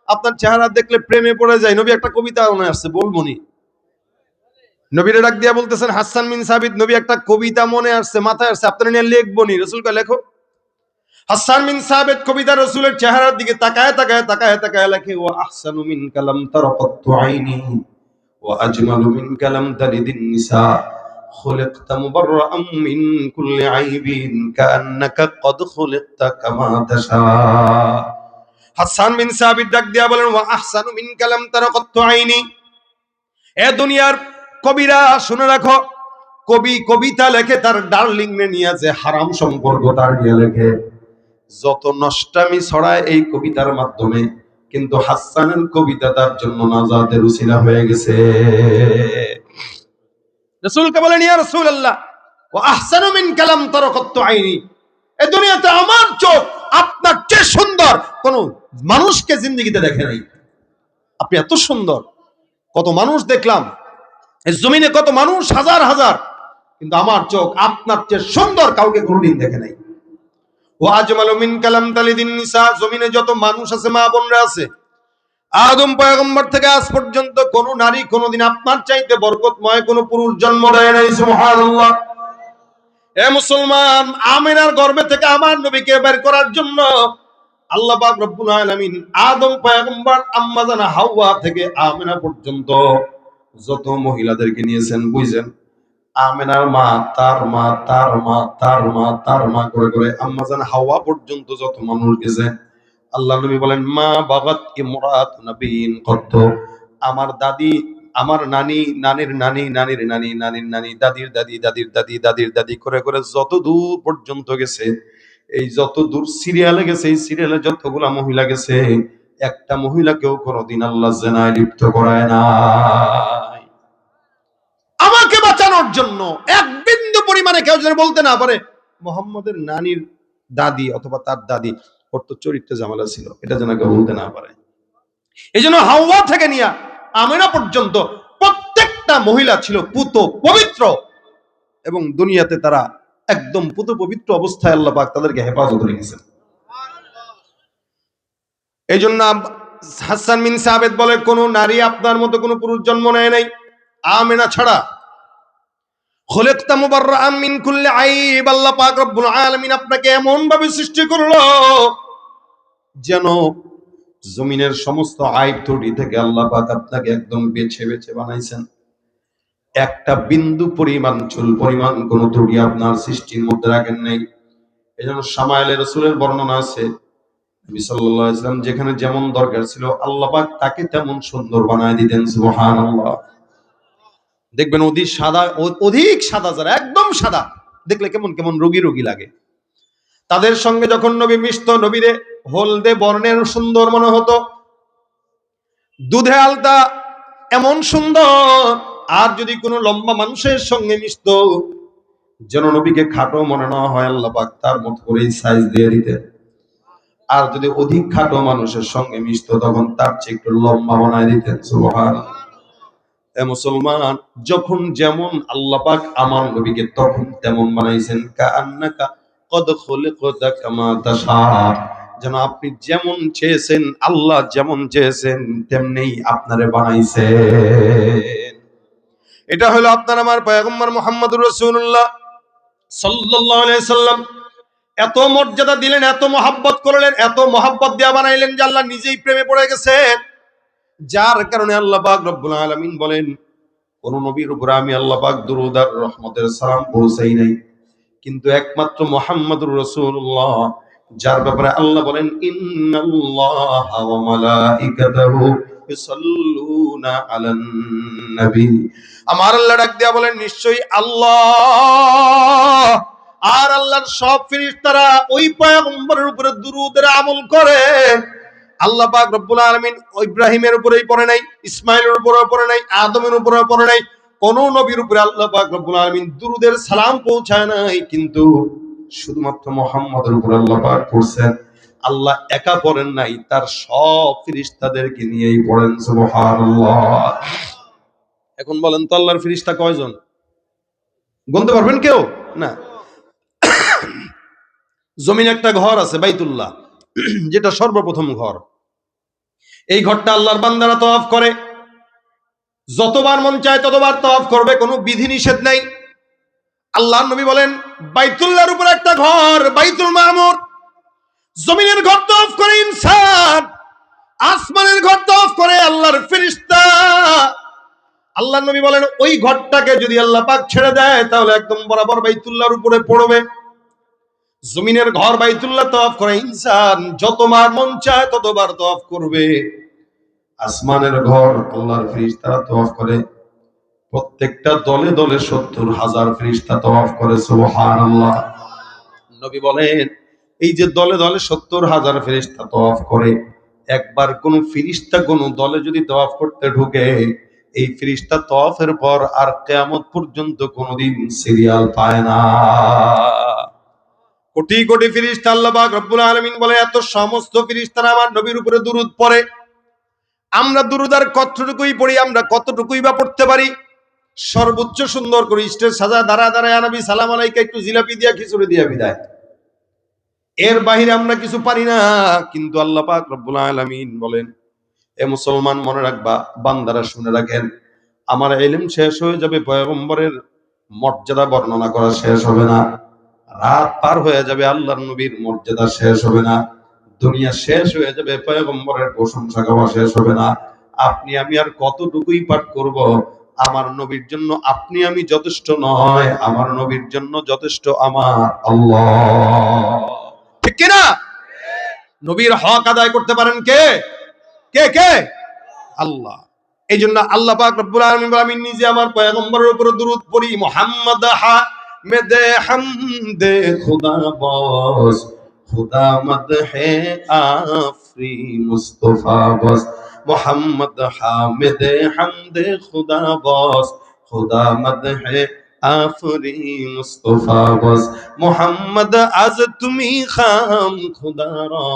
আপনার চেহারা দেখলে প্রেমে পড়ে যায়। নবী একটা কবিতা মনে আসছে, বলবো নি? নবীরে ডাক দিয়া বলতেছেন হাসান বিন সাবিত, নবী একটা কবিতা মনে আসছে, মাথায় আসছে, আপনারা নিয়ে লিখবো নি? রাসূল কয় লেখো। হাসান বিন সাবিত কবিতা রাসূলের চেহারার দিকে তাকায় তাকায় তাকায় তাকায় লেখে ওয়া আহসানু মিন কালাম তারাকাতু আইনি ওয়া আজমালু মিন কালাম তালিদিন নিসা খুলিকতা মুবাররাআম মিন কুল্লি আইবিন কাআন্নাকা কদ খুলিকতা কামা তাশা। হাসান বিন সাবিত ডাক দিয়া বলেন ওয়া আহসানু মিন কালাম তারাকাতু আইনি, এ দুনিয়ার কবিরা শুনে রাখো, কবি কবিতা লেখে তার ডার্লিং নে নিয়ে, যে হারাম সম্পর্ক তার নিয়ে লেখে, যত নষ্টামি ছড়ায় এই কবিতার মাধ্যমে, কিন্তু হাসানের কবিতা তার জন্য নাজাতের উসিলা হয়ে গেছে। রাসূলকে বলেন ইয়া রাসূলুল্লাহ ওয়া আহসানু মিন কালাম তারাকাতু আইনি, এই দুনিয়াতে আমার চোখ আপনার চেয়ে সুন্দর কোন মানুষকে জিন্দেগিতে দেখে নাই। আপনি এত সুন্দর, কত মানুষ দেখলাম এই জমিনে, কত মানুষ হাজার হাজার, কিন্তু আমার চোখ আপনার চেয়ে সুন্দর কাউকে কোনোদিন দেখে নাই। ওয়া আজমালু মিন কালাম তালিদিন নিসা, জমিনে যত মানুষ আছে, মা বোনরা আছে, আদম পয়গম্বর থেকে আজ পর্যন্ত কোন নারী কোনদিন আপনার চাইতে বরকতময় কোন পুরুষ জন্ম দেয় নাই। সুবহানাল্লাহ। এ মুসলমান, আমিনার গর্ভে থেকে আমার নবীকে বের করার জন্য আল্লাহ পাক রব্বুল আলামিন আদম পয়গম্বর, আম্মা জানা হাওয়া থেকে আমিনা পর্যন্ত যত মহিলাদেরকে নিয়েছেন, বুঝছেন, আমিনার মা, তার মা, তার মা, তার মা, তার মা করে করে আম্মা জান হাওয়া পর্যন্ত যত মানুষ গেছে, আল্লাহ নবী বলেন, মা বাগাত ইমরাত নবীন কত। আমার দাদি, আমার নানি, নানির নানি, নানির নানি, নানির নানি, দাদির দাদি, দাদির দাদি, দাদির দাদি করে করে যত দূর পর্যন্ত গেছে, এই যত দূর সিরিয়ালে গেছে, এই সিরিয়ালে যতগুলা মহিলা গেছে, একটা মহিলাকেও কোনোদিন আল্লাহ জেনায় লিপ্ত করায় না। আমাকে বাঁচানোর জন্য এক বিন্দু পরিমাণে কেউ যদি বলতে না পারে মোহাম্মদের নানির দাদি অথবা তার দাদি ওর তো চরিত্রে ঝামেলা ছিল, এটা যেন কেউ বলতে না পারে। এই জন্য হাওয়া থেকে নিয়ে আমেনা পর্যন্ত প্রত্যেকটা মহিলা ছিল পুত পবিত্র, এবং দুনিয়াতে তারা একদম পুত পবিত্র অবস্থায় আল্লাহ পাক তাদেরকে হেফাজত রেখেছেন। এই জন্য হাসান বিন সাবিত বলে, কোন নারী আপনার মতো কোন পুরুষ জন্ম নেয় নাই আমেনা ছাড়া। খলিকতা মুবাররাআম মিন কুল্লি আইব, আল্লাহ পাক রব্বুল আলামিন আপনাকে এমন ভাবে সৃষ্টি করলো যেন জমিনের সমস্ত আইব ত্রুটি থেকে আল্লাহ পাক আপনাকে একদম বেছে বেছে বানাইছেন। একটা বিন্দু পরিমাণ, চুল পরিমাণ কোন ত্রুটি আপনার সৃষ্টির মধ্যে রাখেন নাই। এজন্য শামাইলে রাসূলের বর্ণনা আছে, নবী সাল্লাল্লাহু আলাইহি ওয়াসাল্লাম যেখানে যেমন দরকার ছিল আল্লাহ পাক তাকে তেমন সুন্দর বানায় দিতেন। সুবহানাল্লাহ। দেখবেন অধিক সাদা যারা একদম সাদা, দেখলে কেমন কেমন রোগী রোগী লাগে। তাদের সঙ্গে যখন নবী মিশত, নবীরে হলদে বর্ণের সুন্দর মনে হতো, দুধে আলতা এমন সুন্দর। আর যদি কোনো লম্বা মানুষের সঙ্গে মিশত, যেন নবীকে খাটো মনে না হয়, আল্লাহ পাক তার মতো করে সাইজ দিয়ে দিতেন। আর যদি অধিক খাটো মানুষের সঙ্গে মিশত, তখন তার চেয়ে একটু লম্বা বানায় দিতেন। সুবহানাল্লাহ। মুসলমান, যখন যেমন আল্লাহ পাক আমার নবীকে তখন তেমন বানাইছেন। কাআন্নাকা কদ খুলিকতা কামা তাশা, যেন আপনি যেমন চেয়েছেন, আল্লাহ যেমন চেয়েছেন তেমনিই আপনারে বানাইছেন। এটা হলো আপনার আমার পয়গম্বর মুহাম্মদুর রাসূলুল্লাহ সাল্লাল্লাহু আলাইহি সাল্লাম। এত মর্যাদা দিলেন, এত মহাব্বত করলেন, এত মহাব্বত দিয়া বানাইলেন যে আল্লাহ নিজেই প্রেমে পড়ে গেছেন। যার কারণে আল্লাহ পাক রব্বুল আলামিন বলেন, কোন নবীর উপর আমি আল্লাহ পাক দুরূদ আর রহমতের সালাম পৌঁছাই নাই, কিন্তু একমাত্র মুহাম্মদুর রাসূলুল্লাহ, যার ব্যাপারে আল্লাহ বলেন, ইন্নাল্লাহা ওয়া মালাইকাতাহু ইউসাল্লুনা আলান নবী। আমার আল্লাহ ডাক দিয়া বলেন, নিশ্চয়ই আল্লাহ আর আল্লাহর সব ফেরেশতারা ওই পয়গম্বরের উপরে দুরূদের আমল করে। আল্লাহ পাক রব্বুল আলামিন ইব্রাহিমের উপরেই পড়ে নাই, ইসমাইলের উপরেও পড়ে নাই, আদমের উপরেও পড়ে নাই, কোন নবীর উপরে আল্লাহ পাক রব্বুল আলামিন দুরূদের সালাম পৌঁছায় নাই, কিন্তু শুধুমাত্র মুহাম্মদের উপর আল্লাহ পাক পড়ছেন। আল্লাহ একা পড়েন নাই, তার সব ফেরেশতাদেরকে নিয়েই পড়েন। সুবহানাল্লাহ। এখন বলেন তো আল্লাহর ফেরেশতা কয়জন? গুনতে পারবেন কেউ? না। জমিন একটা ঘর আছে বাইতুল্লাহ, যেটা সর্বপ্রথম ঘর। এই ঘরটা আল্লাহর বান্দারা তওয়াফ করে, যতবার মন চায় ততবার তওয়াফ করবে, কোনো বিধি নিষেধ নাই। আল্লাহর নবী বলেন, বাইতুল্লাহর উপর একটা ঘর বাইতুল মামুর, জমিনের ঘর তওয়াফ করে ইনসান, আসমানের ঘর তওয়াফ করে আল্লাহর ফেরেশতা। আল্লাহর নবী বলেন, ওই ঘরটাকে যদি আল্লাহ পাক ছেড়ে দেয় তাহলে একদম বরাবর বাইতুল্লাহর উপরে পড়বে। জমিনের ঘর বাইতুল্লাহ তওয়াফ করে ইনসান, যতবার মন চায় ততবার তওয়াফ করবে। আসমানের ঘর আল্লাহর ফেরেশতারা তওয়াফ করে, প্রত্যেকটা দলে দলে ৭০,০০০ ফেরেশতা তওয়াফ করে। সুবহানাল্লাহ। নবী বলেন, এই যে দলে দলে ৭০,০০০ ফেরেশতা তওয়াফ করে, একবার কোন ফেরেশতা কোন দলে যদি তওয়াফ করতে ঢুকে, এই ফেরেশতা তওয়াফের পর আর কিয়ামত পর্যন্ত কোনদিন সিরিয়াল পায় না। কোটি কোটি ফেরেশতা আল্লাহ পাক রব্বুল আলামিন বলে, এত সমস্ত ফেরেশতারা আমার নবীর উপরে দুরূদ পড়ে। আমরা দুরূদ আর কতটুকুই পড়ি, আমরা কতটুকুই বা পড়তে পারি? সর্বোচ্চ সুন্দর করে স্টেজ সাজা, দাঁড়া দাঁড়ায় নবী সালাম আলাইকা একটু জিলাপি দিয়া খিচুড়ি দিয়া বিদায়, এর বাহিরে আমরা কিছু পারি না। কিন্তু আল্লাহ পাক রব্বুল আলামিন বলেন, এ মুসলমান মনে রাখবা, বান্দারা শুনে রাখেন, আমার ইলম শেষ হয়ে যাবে, পয়গম্বরের মর্যাদা বর্ণনা করা শেষ হবে না। রাত পার হয়ে যাবে, আল্লাহর নবীর মর্যাদা শেষ হবে না। দুনিয়া শেষ হয়ে যাবে, পয়গম্বরের প্রশংসা গাওয়া শেষ হবে না। আপনি আমি আর কতটুকুই পাঠ করব? আমার নবীর জন্য আপনি আমি যথেষ্ট নয়, আমার নবীর জন্য যথেষ্ট আমার আল্লাহ। ঠিক কিনা? নবীর হক আদায় করতে পারেন কে? কে কে? আল্লাহ। এই জন্য আল্লাহ পাক রব্বুল আলামিন বলেন, আমি নিজে আমার পয়গম্বরের উপর দুরূদ পড়ি, মুহাম্মদ হামিদে হামদে খুদা বস, খুদা মদহে আফরি মুস্তাফা বস, মুহাম্মদ হামিদে হামদে খুদা বস, খুদা মদহে আফরি মুস্তাফা বস, মুহাম্মদ আজ তুমি খাম খুদা রা,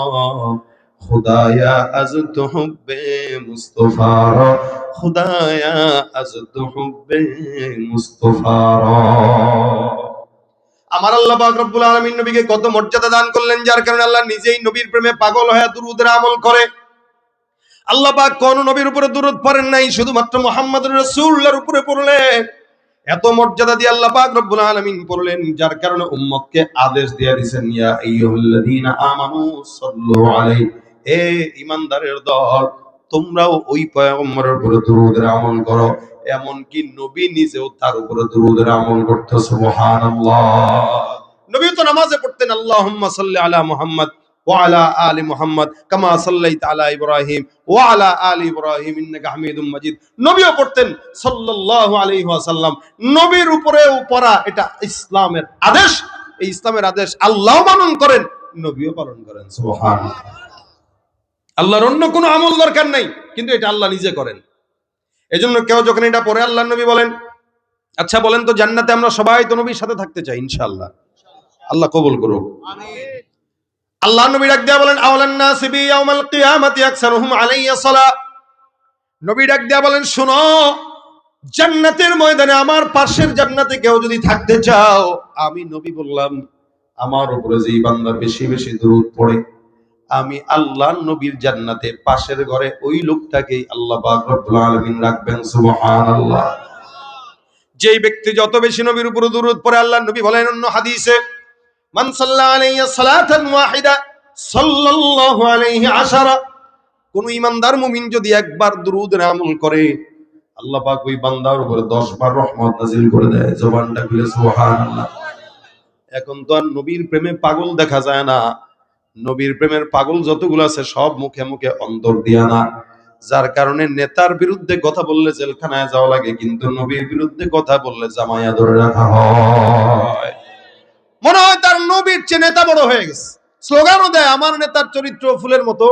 খুদায়া আজ তো হুব্বে মুস্তাফা রা, খুদায়া আজ তো হুব্বে মুস্তাফা রা। আমার আল্লাহ পাক রব্বুল আলামিন নবীকে কত মর্যাদা দান করলেন, যার কারণে আল্লাহ নিজেই নবীর প্রেমে পাগল হয়ে দুরূদের আমল করে। আল্লাহ পাক কোন নবীর উপরে দুরূদ পড়েন নাই, শুধুমাত্র মুহাম্মদুর রাসূলুল্লাহর উপরে পড়লেন। এত মর্যাদা দিয়ে আল্লাহ পাক রব্বুল আলামিন পড়লেন, যার কারণে উম্মতকে আদেশ দিয়ে দিয়েছেন, ইয়া আইয়ুহাল্লাযীনা আমানু সাল্লু আলাইহি, এ ঈমানদারের দল, তোমরাও ওই পয়গম্বরের উপরে দুরূদের আমল করো। এমনকি নবী নিজেও তার উপরে দুরূদের আমল করতে, সুবহানাল্লাহ। নবী তো নামাজে পড়তেন, আল্লাহুম্মা সাল্লি আলা মুহাম্মদ ওয়া আলা আলি মুহাম্মদ কামা সাল্লাইতা আলা ইব্রাহিম ওয়া আলা আলি ইব্রাহিম ইন্নাকা হামিদুম মাজিদ। নবীও পড়তেন সাল্লাল্লাহু আলাইহি ওয়াসাল্লাম। নবীর উপরেও পড়া এটা ইসলামের আদেশ। এই ইসলামের আদেশ আল্লাহ পালন করেন, নবীও পালন করেন, সুবহানাল্লাহ। আল্লাহর অন্য কোনো আমল দরকার নাই, কিন্তু এটা আল্লাহ নিজে করেন। এজন্য কেউ যখন এটা পড়ে, আল্লাহর নবী বলেন, আচ্ছা বলেন তো, জান্নাতে আমরা সবাই তো নবীর সাথে থাকতে চাই ইনশাআল্লাহ। আল্লাহ কবুল করুক, আমিন। আল্লাহ নবী ডাক দিয়া বলেন, আওলান নাসি বি ইয়াউমাল কিয়ামাতি আকসারুহুম আলাইয়া সালাহ। নবী ডাক দিয়া বলেন, শুনো, জান্নাতের ময়দানে আমার পাশের জান্নাতে কেউ যদি থাকতে চাও, আমি নবী বললাম, আমার উপরে যেই বান্দা বেশি বেশি দুরূদ পড়ে, আমি আল্লাহ নবীর জান্নাতে পাশের ঘরে ওই লোকটাকেই আল্লাহ পাক রব্বুল আলামিন রাখবেন, সুবহানাল্লাহ। যেই ব্যক্তি যত বেশি নবীর উপরে দুরূদ পড়ে, আল্লাহ নবী বলেন অন্য হাদিসে, মান সাল্লা আলাইহি সালাতান ওয়াহিদা সাল্লাল্লাহু আলাইহি আশারা। কোন ঈমানদার মুমিন যদি একবার দুরূদের আমল করে, আল্লাহ পাক ওই বান্দার উপরে 10 বার রহমত নাযিল করে দেয়। জবানটা খুলে সুবহানাল্লাহ। এখন তো আর নবীর প্রেমে পাগল দেখা যায় না। নবীর প্রেমের পাগল যতগুলো আছে সব মুখে মুখে অন্তর দিয়া না, যার কারণে নেতার বিরুদ্ধে কথা বললে জেলখানায় যাওয়া লাগে, কিন্তু নবীর বিরুদ্ধে কথা বললে জামাইয়া ধরে রাখা হয়। মনে হয় তার নবীর চেয়ে নেতা বড় হয়ে গেছে। স্লোগানও দেয়, আমার নেতার চরিত্র ফুলের মতো।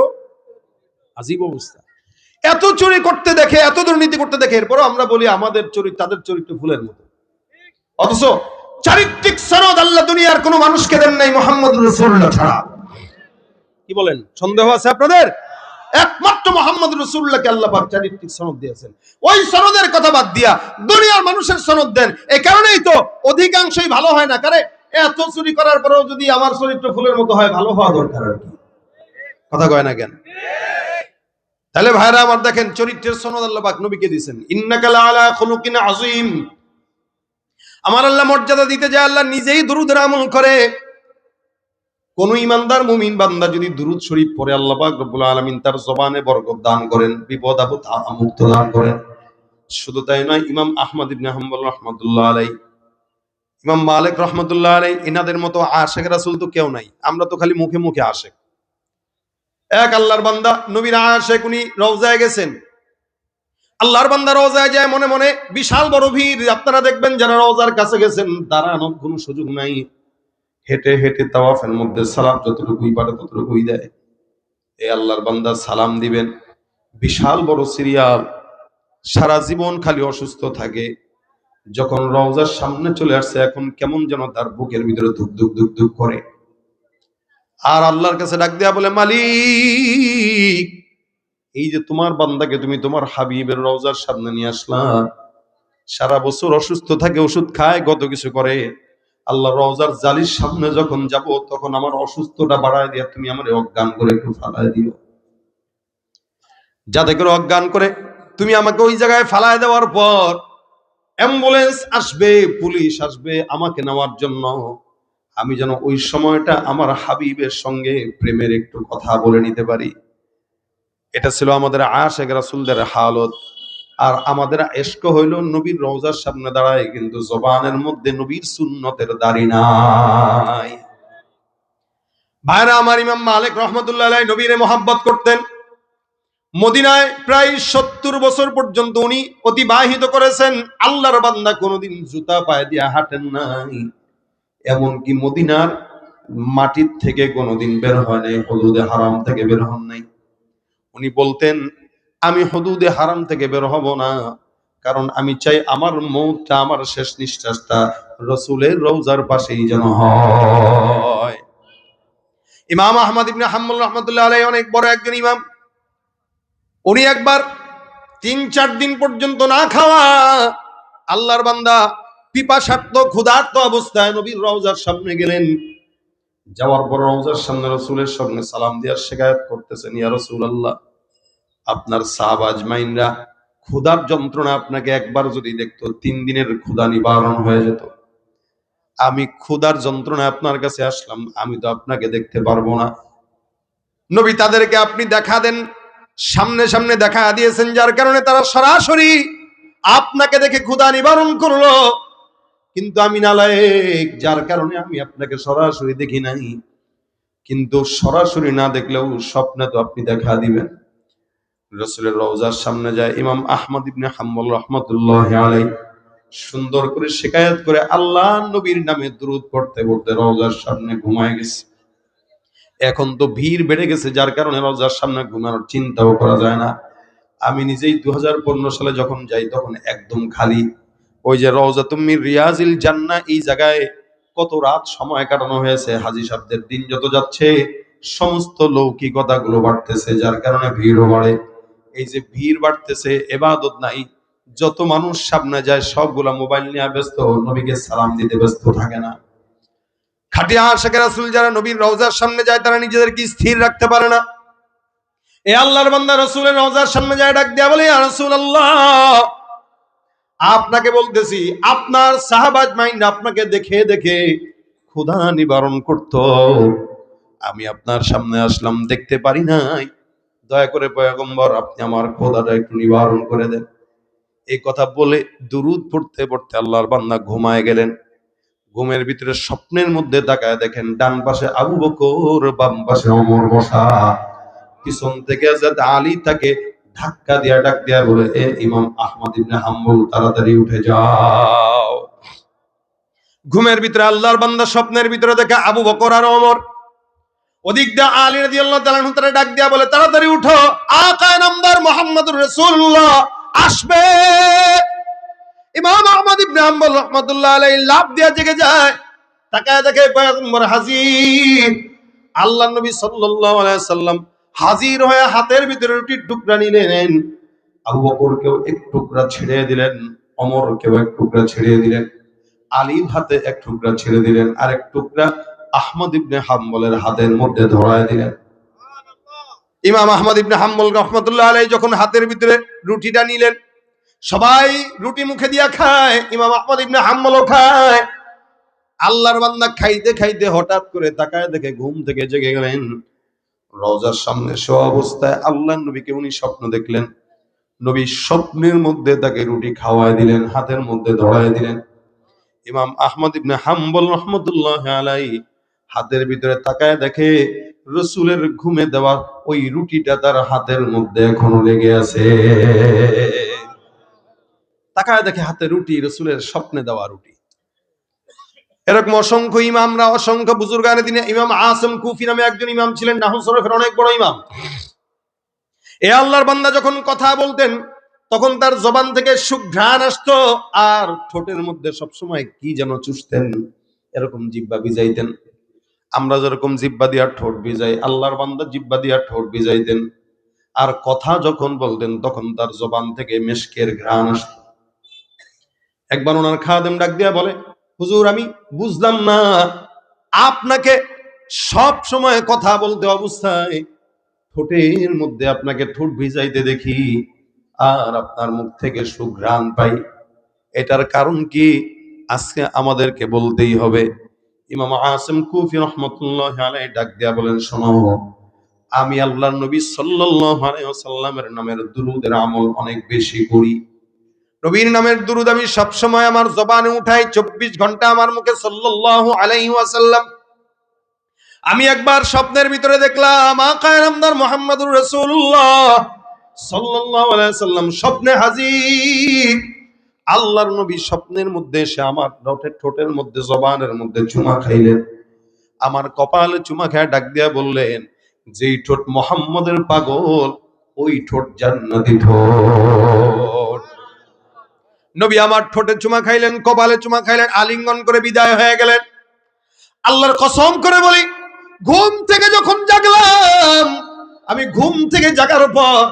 আজীব অবস্থা। এত চুরি করতে দেখে, এত দুর্নীতি করতে দেখে, এরপরও আমরা বলি আমাদের চরিত্র, তাদের চরিত্র ফুলের মতো। অথচ চারিত্রিক সনদ আল্লাহ দুনিয়ার কোন মানুষকে দেন নাই মুহাম্মদ রাসূলুল্লাহ ছাড়া। কি বলেন, সন্দেহ আছে আপনাদের? একমাত্র মুহাম্মদ রাসূলুল্লাহকে আল্লাহ পাক চারিত্রিক সনদ দিয়েছেন। ওই সনদের কথা বাদ দিয়া দুনিয়ার মানুষের সনদ দেন। এই কারণেই তো অধিকাংশই ভালো হয় না। কারণ এত চুরি করার পরেও যদি আমার চরিত্র ফুলের মতো হয়, ভালো হওয়া দরকার আর কি। কথা কয় না কেন? তাহলে ভাইরা আমার, দেখেন চরিত্রের সনদ আল্লাহ পাক নবীকে দিয়েছেন। ইন্নাকা লাআলা খুলুকিন আযীম। আমার আল্লাহ মর্যাদা দিতে যায়, আল্লাহ নিজেই দুরূদের আমল করে। কোন ঈমানদার মুমিন বান্দা যদি দুরূদ শরীফ পড়ে, আল্লাহ পাক রব্বুল আলামিন তার জবানে বরকত দান করেন, বিপদ আপদ মুক্ত দান করেন। শুধু তাই নয়, ইমাম আহমদ ইবনে হাম্বল রাহমাতুল্লাহ আলাইহি, ইমাম মালিক রাহমাতুল্লাহ আলাইহি, এনাদের মতো আশিক রাসূল তো কেউ নাই। আমরা তো খালি মুখে মুখে আশিক। এক আল্লাহর বান্দা নবীর আশিক, উনি রওজায় গেছেন। আল্লাহর বান্দা রওজায় যায়, মনে মনে বিশাল বড় ভিড়। আপনারা দেখবেন যারা রওজার কাছে গেছেন, দাঁড়ানোর কোনো সুযোগ নাই। হেঁটে হেঁটে তাওয়াফের মধ্যে সালাম যতটুকুই পারে ততটুকুই দেয়। এই আল্লাহর বান্দা সালাম দিবেন, বিশাল বড় সিরিয়াল, সারা জীবন খালি অসুস্থ থাকে। যখন রওজার সামনে চলে আসছে, এখন কেমন যেন তার বুকের ভিতরে ধুক ধুক ধুক ধুক করে। আর আল্লাহর কাছে ডাক দেয়া বলে, মালিক, এই যে তোমার বান্দাকে তুমি তোমার হাবিবের রওজার সামনে নিয়ে আসলা, সারা বছর অসুস্থ থাকে, ওষুধ খায়, কত কিছু করে। আল্লাহ রওজার জালির সামনে যখন যাব, তখন আমার অসুস্থতা বাড়ায় দিয়া তুমি আমার অজ্ঞান করে একটু ফালায় দিও। যাতে করে অজ্ঞান করে তুমি আমাকে ওই জায়গায় ফালায় দেওয়ার পর অ্যাম্বুলেন্স আসবে, পুলিশ আসবে আমাকে নেওয়ার জন্য, আমি যেন ওই সময়টা আমার হাবিবের সঙ্গে প্রেমের একটু কথা বলে নিতে পারি। এটা ছিল আমাদের আশিক রাসূলদের হালত। আর আমাদের ইশক হইল নবীর রওজার সামনে দাঁড়ায়, কিন্তু জবানের মধ্যে নবীর সুন্নতের দাড়ি নাই। ভাইরা আমার, ইমাম মালিক রহমতুল্লাহ আলাইহি নবীরে মহব্বত করতেন। মদিনায় প্রায় 70 বছর পর্যন্ত উনি অতিবাহিত করেছেন। আল্লাহর বান্দা কোনোদিন জুতা পায়ে দিয়ে হাঁটেন নাই, এমনকি মদিনার মাটির থেকে কোনোদিন বের হয় নাই, হুদুদে হারাম থেকে বের হন নাই। উনি বলতেন, আমি হুদুদে হারাম থেকে বের হব না, কারণ আমি চাই আমার মৌতটা, আমার শেষ নিঃশ্বাসটা রসুলের রওজার পাশেই যেন হয়। ইমাম আহমদ ইবনে হাম্বল রহমতুল্লাহ আলাইহি অনেক বড় একজন ইমাম। উনি একবার 3-4 দিন পর্যন্ত না খাওয়া, আল্লাহর বান্দা পিপাসার্ত ক্ষুধার্ত অবস্থায় নবীর রওজার সামনে গেলেন। যাওয়ার পর রওজার সামনে রসুলের সামনে সালাম দিয়ে শিকায়াত করতেছেন, ইয়া রাসূলুল্লাহ, আপনার সাহাবা আজমাইনরা ক্ষুধার যন্ত্রণা আপনাকে একবার যদি দেখতো 3 দিনের ক্ষুধা নিবারণ হয়ে যেত। আমি ক্ষুধার যন্ত্রণা আপনার কাছে আসলাম, আমি তো আপনাকে দেখতে পারবো না। নবী তাদেরকে আপনি দেখা দেন, সামনে সামনে দেখা দিয়েছেন, যার কারণে তারা সরাসরি আপনাকে দেখে ক্ষুধা নিবারণ করলো। কিন্তু আমি নালায়েক, যার কারণে আমি আপনাকে সরাসরি দেখি নাই। কিন্তু সরাসরি না দেখলেও স্বপ্নে তো আপনি দেখা দিবেন। রাসূলের রওজার সামনে যায় ইমাম আহমদ ইবনে হাম্বল রাহমাতুল্লাহি আলাইহি সুন্দর করে শিকায়াত করে আল্লাহ নবীর নামে দুরূদ পড়তে পড়তে রওজার সামনে ঘুমায় গেছে। এখন তো ভিড় বেড়ে গেছে, যার কারণে রওজার সামনে ঘুমানোর চিন্তাও করা যায় না। আমি নিজেই 2015 সালে যখন যাই তখন একদম খালি। ওই যে রওজাতুম মির রিয়াজিল জান্নাহ, এই জায়গায় কত রাত সময় কাটানো হয়েছে। হাজী সাহেবদের দিন যত যাচ্ছে সমস্ত লৌকিকতাগুলো বাড়তেছে, যার কারণে ভিড়ও বাড়ে। এই যে ভিড় বাড়তেছে, ইবাদত নাই, যত মানুষ সামনে যায় সবগুলা মোবাইল নিয়ে ব্যস্ত, নবীকে সালাম দিতে ব্যস্ত থাকে না। খাটিয়া আশিক রাসূল যারা নবীর রওজার সামনে যায় তারা নিজেদেরকে স্থির রাখতে পারে না। এ আল্লাহর বান্দা রাসূলের রওজার সামনে যায় ডাক দেয়া বলে, ইয়া রাসূলুল্লাহ, আপনাকে বলতেছি, আপনার সাহাবা আজমাইন আপনাকে দেখে দেখে ক্ষুধা নিবারণ করত, আমি আপনার সামনে আসলাম, দেখতে পারি নাই, দয়া করে পয়গম্বর আপনি আমার ক্ষুধাটা একটু নিবারণ করে দেন। এই কথা বলে দুরূদ পড়তে পড়তে আল্লাহর বান্দা ঘুমায় গেলেন। ঘুমের ভিতরে স্বপ্নের মধ্যে তাকায় দেখেন ডান পাশে আবু বকর, বাম পাশে ওমর বসা। পিছন থেকে হযরত আলী তাকে ধাক্কা দিয়া ডাক দিয়া বলে, এ ইমাম আহমদ ইবনে হাম্বল, তাড়াতাড়ি উঠে যাও। ঘুমের ভিতরে আল্লাহর বান্দা স্বপ্নের ভিতরে দেখে আবু বকর আর ওমর, ওদিক দিয়ে আলী রাদিয়াল্লাহু তাআলা আনহু তারা ডাক দিয়া বলে, তাড়াতাড়ি উঠো, আকা নামদার মুহাম্মদুর রাসূলুল্লাহ আসবে। ইমাম আহমদ ইবনে হাম্বল রাহমাতুল্লাহ আলাইহি লাফ দিয়া জেগে যায়, তাকায় দেখে পয়গম্বর হাজির। আল্লাহর নবী সাল্লাল্লাহু আলাইহি সাল্লাম হাজির হয়ে হাতের ভিতরে রুটির টুকরা নিলেন। আবু বকরকেও এক টুকরা ছিঁড়ে দিলেন, ওমরকেও এক টুকরা ছিঁড়ে দিলেন, আলীর হাতে এক টুকরা ছিঁড়ে দিলেন, আর এক টুকরা আহমদ ইবনে হাম্বলের হাতের মধ্যে ধরায় দিলেন। ইমাম আহমদ ইবনে হাম্বল রাহমাতুল্লাহ আলাইহি যখন হাতের ভিতরে রুটিটা নিলেন, সবাই রুটি মুখে দিয়া খায়, ইমাম আহমদ ইবনে হাম্বলও খায়। আল্লাহর বান্দা খাইতে খাইতে হঠাৎ করে তাকায় দেখে ঘুম থেকে জেগে গেলেন। রওজার সামনে শোয়া অবস্থায় আল্লাহর নবীকে উনি স্বপ্ন দেখলেন। নবী স্বপ্নের মধ্যে তাকে রুটি খাওয়ায় দিলেন, হাতের মধ্যে ধরায় দিলেন। ইমাম আহমদ ইবনে হাম্বল রাহমাতুল্লাহি আলাইহি হাতের ভিতরে তাকায় দেখে রাসূলের ঘুমে দেওয়া ওই রুটিটা তার হাতের মধ্যে এখনো লেগে আছে। তাকায় দেখে হাতে রুটি, রাসূলের স্বপ্নে দেওয়া রুটি। এরকম অসংখ্য ইমামরা, অসংখ্য বুজুর্গানে দিনে, ইমাম আসম কুফি নামে একজন ইমাম ছিলেন, নাহু সরফের অনেক বড় ইমাম। এ আল্লাহর বান্দা যখন কথা বলতেন তখন তার জবান থেকে সুঘ্রাণ আসতো, আর ঠোঁটের মধ্যে সবসময় কি যেন চুষতেন, এরকম জিহ্বা ভিজাইতেন। আমরা যেরকম জিহ্বা দিয়া ঠোঁট ভিজাই, আল্লাহর বান্দা জিহ্বা দিয়া ঠোঁট ভিজাইতেন। আর কথা যখন বলতেন তখন তার জবান থেকে মিশকের ঘ্রাণ আসতো। একবার ওনার খাদেম ডাক দিয়া বলে, হুজুর আমি বুঝলাম না, আপনাকে সব সময় কথা বলতে অবস্থায় ঠোঁটের মধ্যে আপনাকে ঠোঁট ভিজাইতে দেখি, আর আপনার মুখ থেকে সুঘ্রাণ পাই, এটার কারণ কি? আজকে আমাদেরকে বলতেই হবে। ইমাম আসিম কুফি রাহমাতুল্লাহি আলাইহি ডাক দিয়া বলেন, শোনো, আমি আল্লাহর নবী সাল্লাল্লাহু আলাইহি ওয়াসাল্লামের নামের দুরূদের আমল অনেক বেশি করি। নবীর নামের দুরূদ আমি সব সময় আমার জবানে উঠাই, 24 ঘন্টা আমার মুখে সাল্লাল্লাহু আলাইহি ওয়াসাল্লাম। আমি একবার স্বপ্নের ভিতরে দেখলাম আকায়ে নামদার মুহাম্মদুর রাসূলুল্লাহ সাল্লাল্লাহু আলাইহি সাল্লাম স্বপ্নে হাজির। আল্লাহর নবী স্বপ্নের মধ্যে এসে আমার ঠোঁটের মধ্যে, জবানের মধ্যে চুমা খাইলেন। আমার কপালে চুমা খেয়ে ডাক দিয়া বললেন, যেই ঠোঁট মুহাম্মদের পাগল, ওই ঠোঁট জান্নাতি ঠোঁট। নবী আমার ঠোঁটে চুমা খাইলেন, কপালে চুমা খাইলেন, আলিঙ্গন করে বিদায় হয়ে গেলেন। আল্লাহর কসম করে বলি, ঘুম থেকে যখন জাগলাম, আমি ঘুম থেকে জাগার পর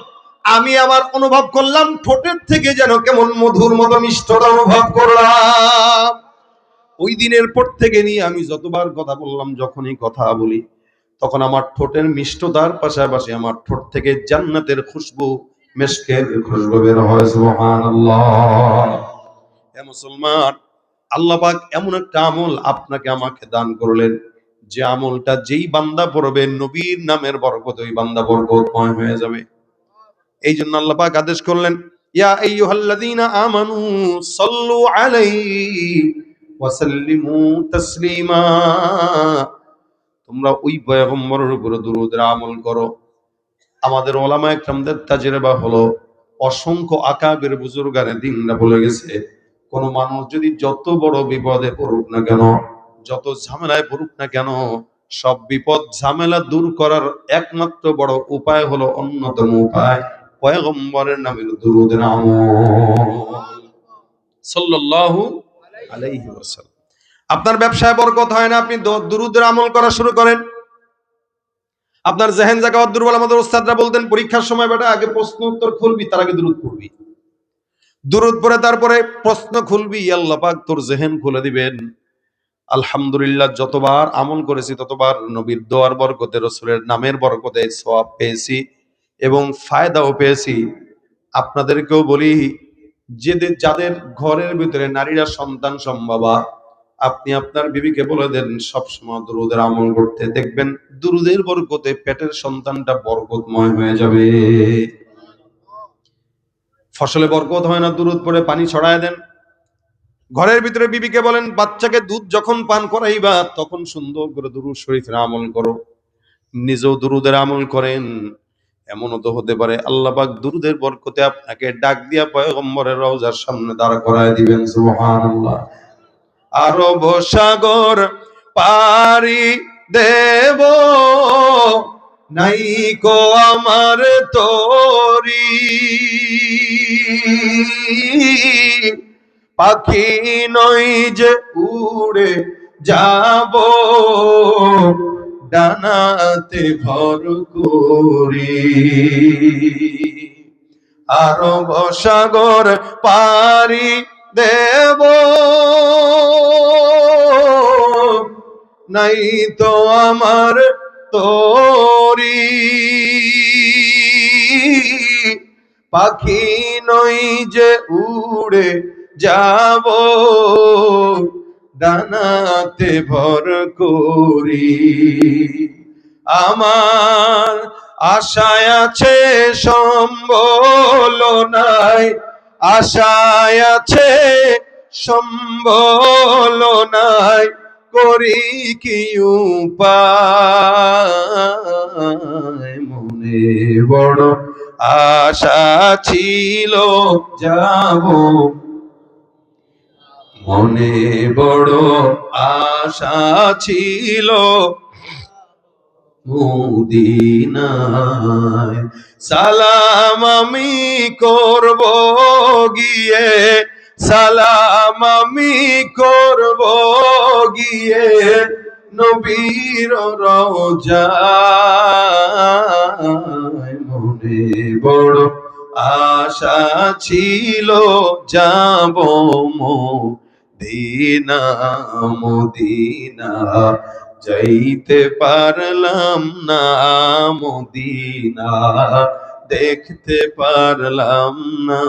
আমি আমার অনুভব করলাম ঠোঁটের থেকে যেন কেমন মধুর মতো মিষ্টতা অনুভব করলাম। ওই দিনের পর থেকে নিয়ে আমি যতবার কথা বললাম, যখনই কথা বলি, তখন আমার ঠোঁটের মিষ্টতার পাশাপাশি আমার ঠোঁট থেকে জান্নাতের খুশবু, মেশকের খুশবু বের হয়। সুবহানাল্লাহ। হে মুসলমান, আল্লাহ পাক এমন একটা আমল আপনাকে আমাকে দান করলেন, যে আমলটা যেই বান্দা পড়বে, নবীর নামের বরকত ওই বান্দা বরকতময় হয়ে যাবে। এই জন্য আল্লাহ পাক আদেশ করলেন, ইয়া আইয়ুহাল্লাযীনা আমানু সাল্লু আলাইহি ওয়া সাল্লিমু তাসলিমা। তোমরা ওই পয়গম্বরের উপর দুরূদের আমল করো। আমাদের ওলামায়ে কেরামদের তাজরিবা হলো, অসংখ্য আকাবের বুজুর্গানে দিনরা বলে গেছে, কোন মানুষ যদি যত বড় বিপদে পড়ুক না কেন, যত ঝামেলায় পড়ুক না কেন, সব বিপদ ঝামেলা দূর করার একমাত্র বড় উপায় হলো, অন্যতম উপায় পয়গম্বরের নামের দুরূদের আমল সাল্লাল্লাহু আলাইহি ওয়াসাল্লাম। আপনার ব্যবসায় বরকত হয় না, আপনি দুরূদের আমল করা শুরু করেন। আপনার জেহেন জাকাত দুর্বল। আমাদের ওস্তাদরা বলতেন, পরীক্ষার সময় বেটা আগে প্রশ্ন উত্তর খুলবি, তার আগে দুরূদ পড়বি। দুরূদ পড়ে তারপরে প্রশ্ন খুলবি, আল্লাহ পাক তোর জেহেন খুলে দিবেন। আলহামদুলিল্লাহ, যতবার আমল করেছি ততবার নবীর দোয়ার বরকতে, রাসূলের নামের বরকতে সওয়াব পেয়েছি এবং ফায়দাও পেয়েছি। আপনাদেরকেও বলি, যাদের ঘরের ভিতরে নারীরা সন্তান সম্ভবা, আপনি আপনার বিবিকে বলে দেন সবসময় দুরূদের আমল করতে, দেখবেন দুরূদের বরকতে পেটের সন্তানটা বরকতময় হয়ে যাবে। ফসলে বরকত হয় না, দুরূদ পড়ে পানি ছড়ায় দেন। ঘরের ভিতরে বিবিকে বলেন, বাচ্চাকে দুধ যখন পান করাইবা তখন সুন্দর করে দুরূদ শরীফের আমল করো। নিজেও দুরূদের আমল করেন। এমনও তো হতে পারে আল্লাহ পাক দুরূদের বরকতে আপনাকে ডাক দিয়া পয়গম্বরের রওজার সামনে দাঁড় করায় দিবেন। সুবহানাল্লাহ। আরব সাগর পারি দেব, নাইকো আমার তরি, পাখি নই যে উড়ে যাব, ডানাতে ভর করি। আরব সাগর পারি দেব, নাই তো আমার তরি, পাখি নই যে উড়ে যাব, ডানাতে ভর করি। আমার আশায় আছে সম্বল নাই, আশায় আছে সম্বল নাই, করি কি উপায়। মনে বড় আশা ছিল যাব, মনে বড় আশা ছিল মদিনায়। সালাম আমি করব গিয়ে, সালাম আমি করব গিয়ে, নবীর রওজায়। মনে বড় আশা ছিল যাব মদিনা, মদিনা যাইতে পারলাম না, মদিনা দেখতে পারলাম না।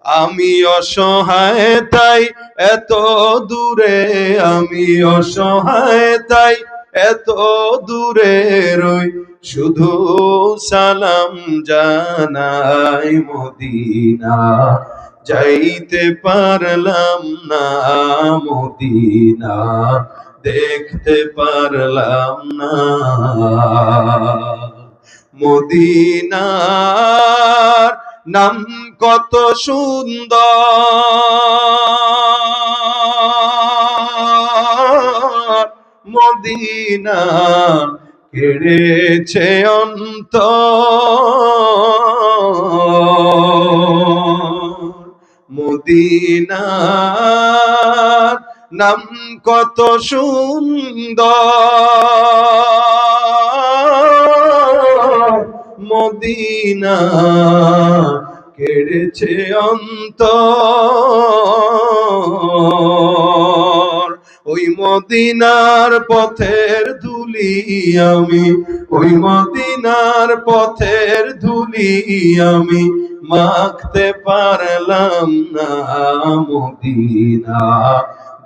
আমি অসহায় তাই এত দূরে, আমি অসহায় তাই এত দূরে রই, শুধু সালাম জানাই মদিনা যাইতে পারলাম না, মদিনা দেখতে পারলাম না। মদিনার নাম কত সুন্দর, মদিনা কেড়েছে অন্তর। মদিনার নাম কত সুন্দর, মদিনা কেড়েছে অন্তর। ওই মদিনার পথের ধুলি আমি, ওই মদিনার পথের ধুলি আমি মাখতে পারলাম না। মদিনা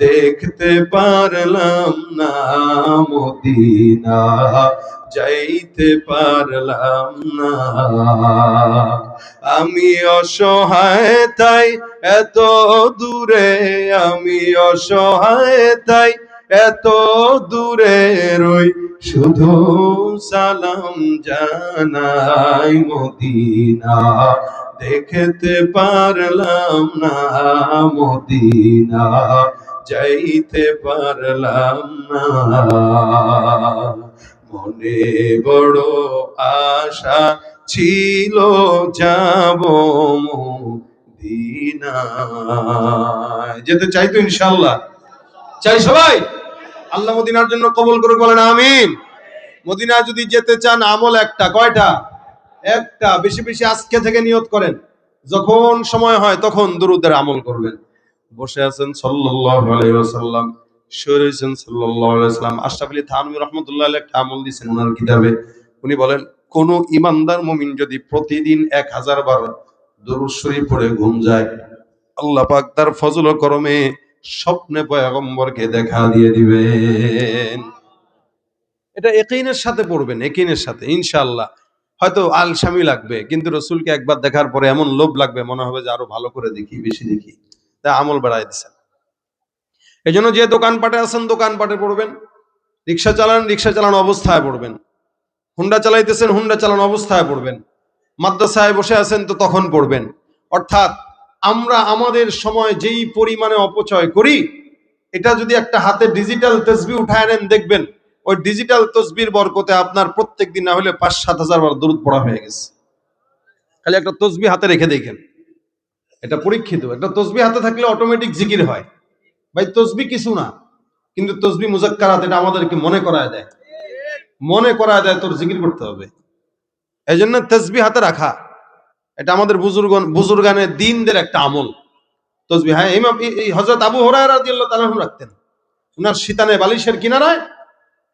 দেখতে পারলাম না, মদিনা যাইতে পারলাম না। আমি অসহায় তাই এত দূরে, আমি অসহায় তাই এত দূরে রই, শুধু সালাম জানাই। মদিনা দেখতে পারলাম না, মদিনা যাইতে পারলাম না। মনে বড় আশা ছিল যাব মদিনায়। যেতে চাই তো ইনশাআল্লাহ? চাই সবাই? আল্লাহ মদিনার জন্য কবুল করুক, বলেন আমিন। মদিনা যদি যেতে চান আমল একটা, কয়টা? একটা। বেশি বেশি আজকে থেকে নিয়ত করেন, যখন সময় হয় তখন দুরূদের আমল করবেন। বসে আছেন সাল্লাল্লাহু আলাইহি ওয়াসাল্লাম, শুয়ে আছেন সাল্লাল্লাহু আলাইহি ওয়াসাল্লাম। আশরাফ আলী থানভী রাহমাতুল্লাহ আলাইহি একটা আমল দিয়েছেন ওনার কিতাবে। উনি বলেন, কোন ইমানদার মুমিন যদি প্রতিদিন 1000 বার দুরূদ শরীফ পড়ে ঘুম যায়, আল্লাহ পাক তার ফজল ও করমে স্বপ্নে পয়গম্বরকে দেখা দিয়ে দিবেন। এটা ইয়াকিনের সাথে পড়বেন, ইয়াকিনের সাথে ইনশাআল্লাহ। হয়তো আলসামি লাগবে, কিন্তু রসুলকে একবার দেখার পরে এমন লোভ লাগবে, মনে হবে যে আরো ভালো করে দেখি, বেশি দেখি। তাই আমল বাড়াই দিচ্ছেন। এই জন্য যে দোকানপাটে আছেন দোকানপাটে পড়বেন, রিক্সা চালান রিক্সা চালানো অবস্থায় পড়বেন, হুন্ডা চালাইতেছেন হুন্ডা চালানো অবস্থায় পড়বেন, মাদ্রাসায় বসে আছেন তো তখন পড়বেন। অর্থাৎ আমরা আমাদের সময় যেই পরিমাণে অপচয় করি, এটা যদি একটা হাতে ডিজিটাল তসবিহ উঠায় নেন, দেখবেন ওই ডিজিটাল তসবির বরকতে আপনার প্রত্যেক দিন না হলে 5-7 হাজার বার দরুদ পড়া হয়ে গেছে। খালি একটা তসবিহ হাতে রেখে দেখেন, এটা পরীক্ষিত। একটা তসবিহ হাতে থাকলে অটোমেটিক জিকির হয়। ভাই তসবিহ কিছু না, কিন্তু তসবিহ মুজাক্কারাত এটা আমাদেরকে মনে করায় দেয়, মনে করায় দেয় তোর জিকির করতে হবে। এই জন্য তসবিহ হাতে রাখা এটা আমাদের বুজুর্গানের দিনদের একটা আমল। তসবিহ, হ্যাঁ, ইমাম হযরত আবু হুরায়রা রাদিয়াল্লাহু তাআলা রাখতেন। উনার শীতানে বালিশের কিনারায়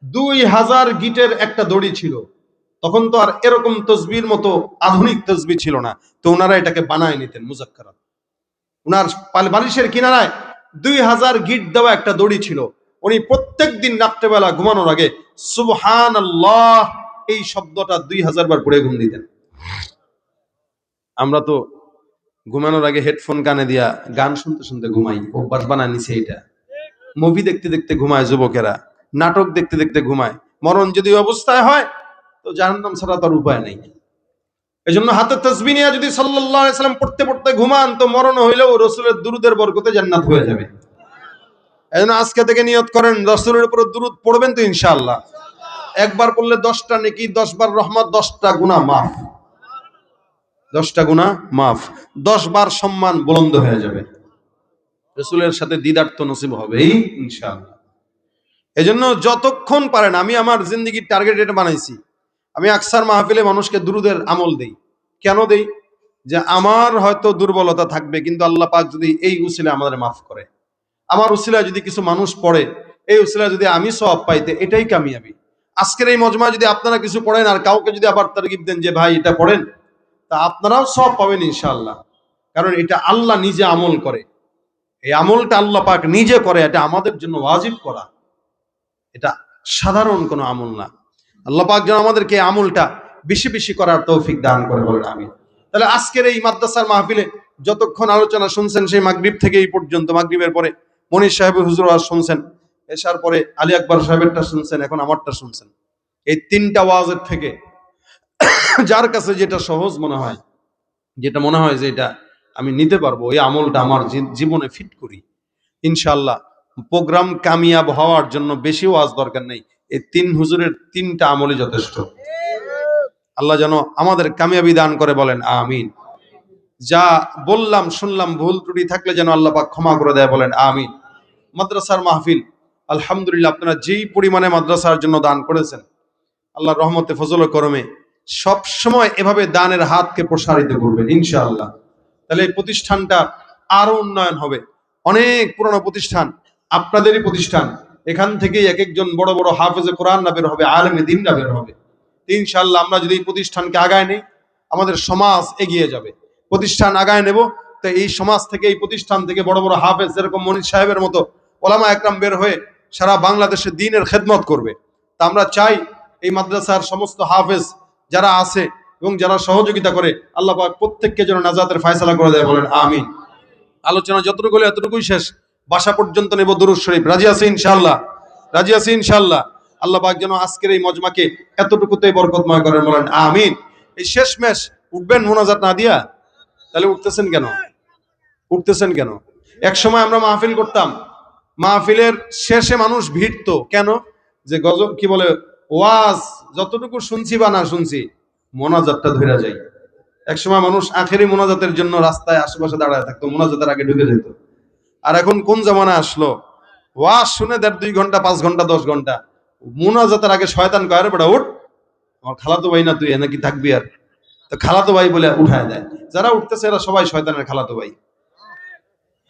2000 গিটের একটা দড়ি ছিল। তখন তো আর এরকম তসবির মতো আধুনিক তসবিহ ছিল না, তো ওনারা এটাকে বানায় নিতেন মুজাক্কারাত। উনার বালিশের কিনারায় 2000 গিট দেওয়া একটা দড়ি ছিল। উনি প্রত্যেক দিন রাত্রেবেলা ঘুমানোর আগে সুবহানাল্লাহ এই শব্দটা 2000 বার পড়ে ঘুম দিতেন। আমরা তো ঘুমানোর আগে হেডফোন কানে দিয়া গান শুনতে শুনতে ঘুমাই, অভ্যাস বানায় নিছে এটা। মুভি দেখতে দেখতে ঘুমায় যুবকেরা, নাটক দেখতে দেখতে ঘুমায়। মরণ যদি অবস্থায় হয় তো জাহান্নাম ছাড়া তার উপায় নাই। এজন্য হাতে তাসবিহ নিয়ে যদি সাল্লাল্লাহু আলাইহি সাল্লাম পড়তে পড়তে ঘুমান, তো মরণ হইলেও রাসূলের দুরূদের বরকতে জান্নাত হয়ে যাবে। এজন্য আজকে থেকে নিয়ত করেন, রাসূলের উপর দুরূদ পড়বেন তো ইনশাআল্লাহ। একবার পড়লে 10টা নেকি, 10 বার রহমত, 10টা গুনাহ মাফ। 10টা গুনাহ মাফ, 10 বার সম্মান বুলন্দ হয়ে যাবে। রাসূলের সাথে দিদার তো নসিব হবেই ইনশাআল্লাহ। এজন্য যতক্ষণ পারেন, আমি আমার জিন্দেগির টার্গেট এটা বানাইছি, আমি আকসার মাহফিলে মানুষকে দুরূদের আমল দেই। কেন দেই? যে আমার হয়তো দুর্বলতা থাকবে, কিন্তু আল্লাহ পাক যদি এই উসিলায় আমাদের মাফ করে, আমার উসিলায় যদি কিছু মানুষ পড়ে, এই উসিলায় যদি আমি সওয়াব পাইতে, এটাই কামিয়াবি। আজকের এই মজমা যদি আপনারা কিছু পড়েন আর কাউকে যদি আবার তারগিব দেন যে ভাই এটা পড়েন, তা আপনারাও সওয়াব পাবেন ইনশাআল্লাহ। কারণ এটা আল্লাহ নিজে আমল করে, এই আমলটা আল্লাহ পাক নিজে করে, এটা আমাদের জন্য ওয়াজিব করা, এটা সাধারণ কোনো আমল না। আল্লাহ পাক যেন আমাদেরকে এই আমলটা বেশি বেশি করার তৌফিক দান করে, বলেন আমিন। তাহলে আজকের এই মাদ্রাসার মাহফিলে যতক্ষণ আলোচনা শুনছেন, সেই মাগরিব থেকে এই পর্যন্ত, মাগরিবের পরে মনির সাহেবের হুজুর ওয়াজ শুনছেন, এশার পরে আলী আকবর সাহেবেরটা শুনছেন, এখন আমারটা শুনছেন। এই 3টা ওয়াজের থেকে যার কাছে যেটা সহজ মনে হয়, যেটা মনে হয় যে এটা আমি নিতে পারবো, এই আমলটা আমার জীবনে ফিট করি, ইনশাআল্লাহ প্রোগ্রাম কামিয়াব হওয়ার জন্য বেশি ওয়াজ দরকার নেই। এই 3 হুজুরের 3টা আমলই যথেষ্ট। আল্লাহ যেন আমাদের কামিয়াবি দান করে, বলেন আমিন। যা বললাম শুনলাম ভুল ত্রুটি থাকলে যেন আল্লাহ পাক ক্ষমা করে দেয়, বলেন আমিন। মাদ্রাসার মাহফিল, আলহামদুলিল্লাহ, আপনারা যেই পরিমাণে মাদ্রাসার জন্য দান করেছেন, আল্লাহর রহমতে ফজল ও করমে সব সময় এভাবে দানের হাতকে প্রসারিত করবেন ইনশাআল্লাহ। তাহলে এই প্রতিষ্ঠানটা আরো উন্নয়ন হবে। অনেক পুরনো প্রতিষ্ঠান, আপনাদেরই প্রতিষ্ঠান, এখান থেকেই এক একজন বড় বড় হাফেজে কোরআন না বের হবে, আলেমে দ্বীন না বের হবে। ইনশাআল্লাহ আমরা যদি এই প্রতিষ্ঠানকে আগায় নেই, আমাদের সমাজ এগিয়ে যাবে। প্রতিষ্ঠান আগায় নেব, তো এই সমাজ থেকে, এই প্রতিষ্ঠান থেকে বড় বড় হাফেজ, যেরকম মনির সাহেবের মতো ওলামা একরাম বের হয়ে সারা বাংলাদেশে দ্বীনের খেদমত করবে। তা আমরা চাই এই মাদ্রাসার সমস্ত হাফেজ যারা আছে এবং যারা সহযোগিতা করে, আল্লাহ পাক প্রত্যেককে যেন নাজাতের ফয়সালা করে দেয়, বলেন আমিন। আলোচনা যতটুকু হলো এতটুকুই শেষ, বাসা পর্যন্ত নেব দুরূদ শরীফ। রাজি আছে ইনশাআল্লাহ? রাজি আছে ইনশাআল্লাহ? আল্লাহ পাক যেন আজকের এই মজমাকে এতটুকুতেই বরকতময় করেন, বলেন আমিন। এই শেষমেশ উঠবেন মোনাজাত না দিয়া? তাহলে উঠতেছেন কেন? উঠতেছেন কেন? এক সময় আমরা মাহফিল করতাম, মাহফিলের শেষে মানুষ ভিড়তো কেন? যে গজব কি বলে, ওয়াজ যতটুকু শুনছি বা না শুনছি, মোনাজাতটা ধরে যাই। এক সময় মানুষ আখেরি মোনাজাতের জন্য রাস্তায় আশেপাশে দাঁড়ায় থাকতো, মোনাজাতের আগে ঢুকে যেত। আর এখন কোন জামানা আসলো, ওয়াজ শুনে 1.5-2 ঘন্টা, 5 ঘন্টা, 10 ঘন্টা, মোনাজাতের আগে শয়তান কয়, আরে বেটা উঠ, আমার খালাতো ভাই না তুই, নাকি থাকবি আর? তো খালাতো ভাই বলে উঠায় দেয়। যারা উঠতেছে এরা সবাই শয়তানের খালাতো ভাই।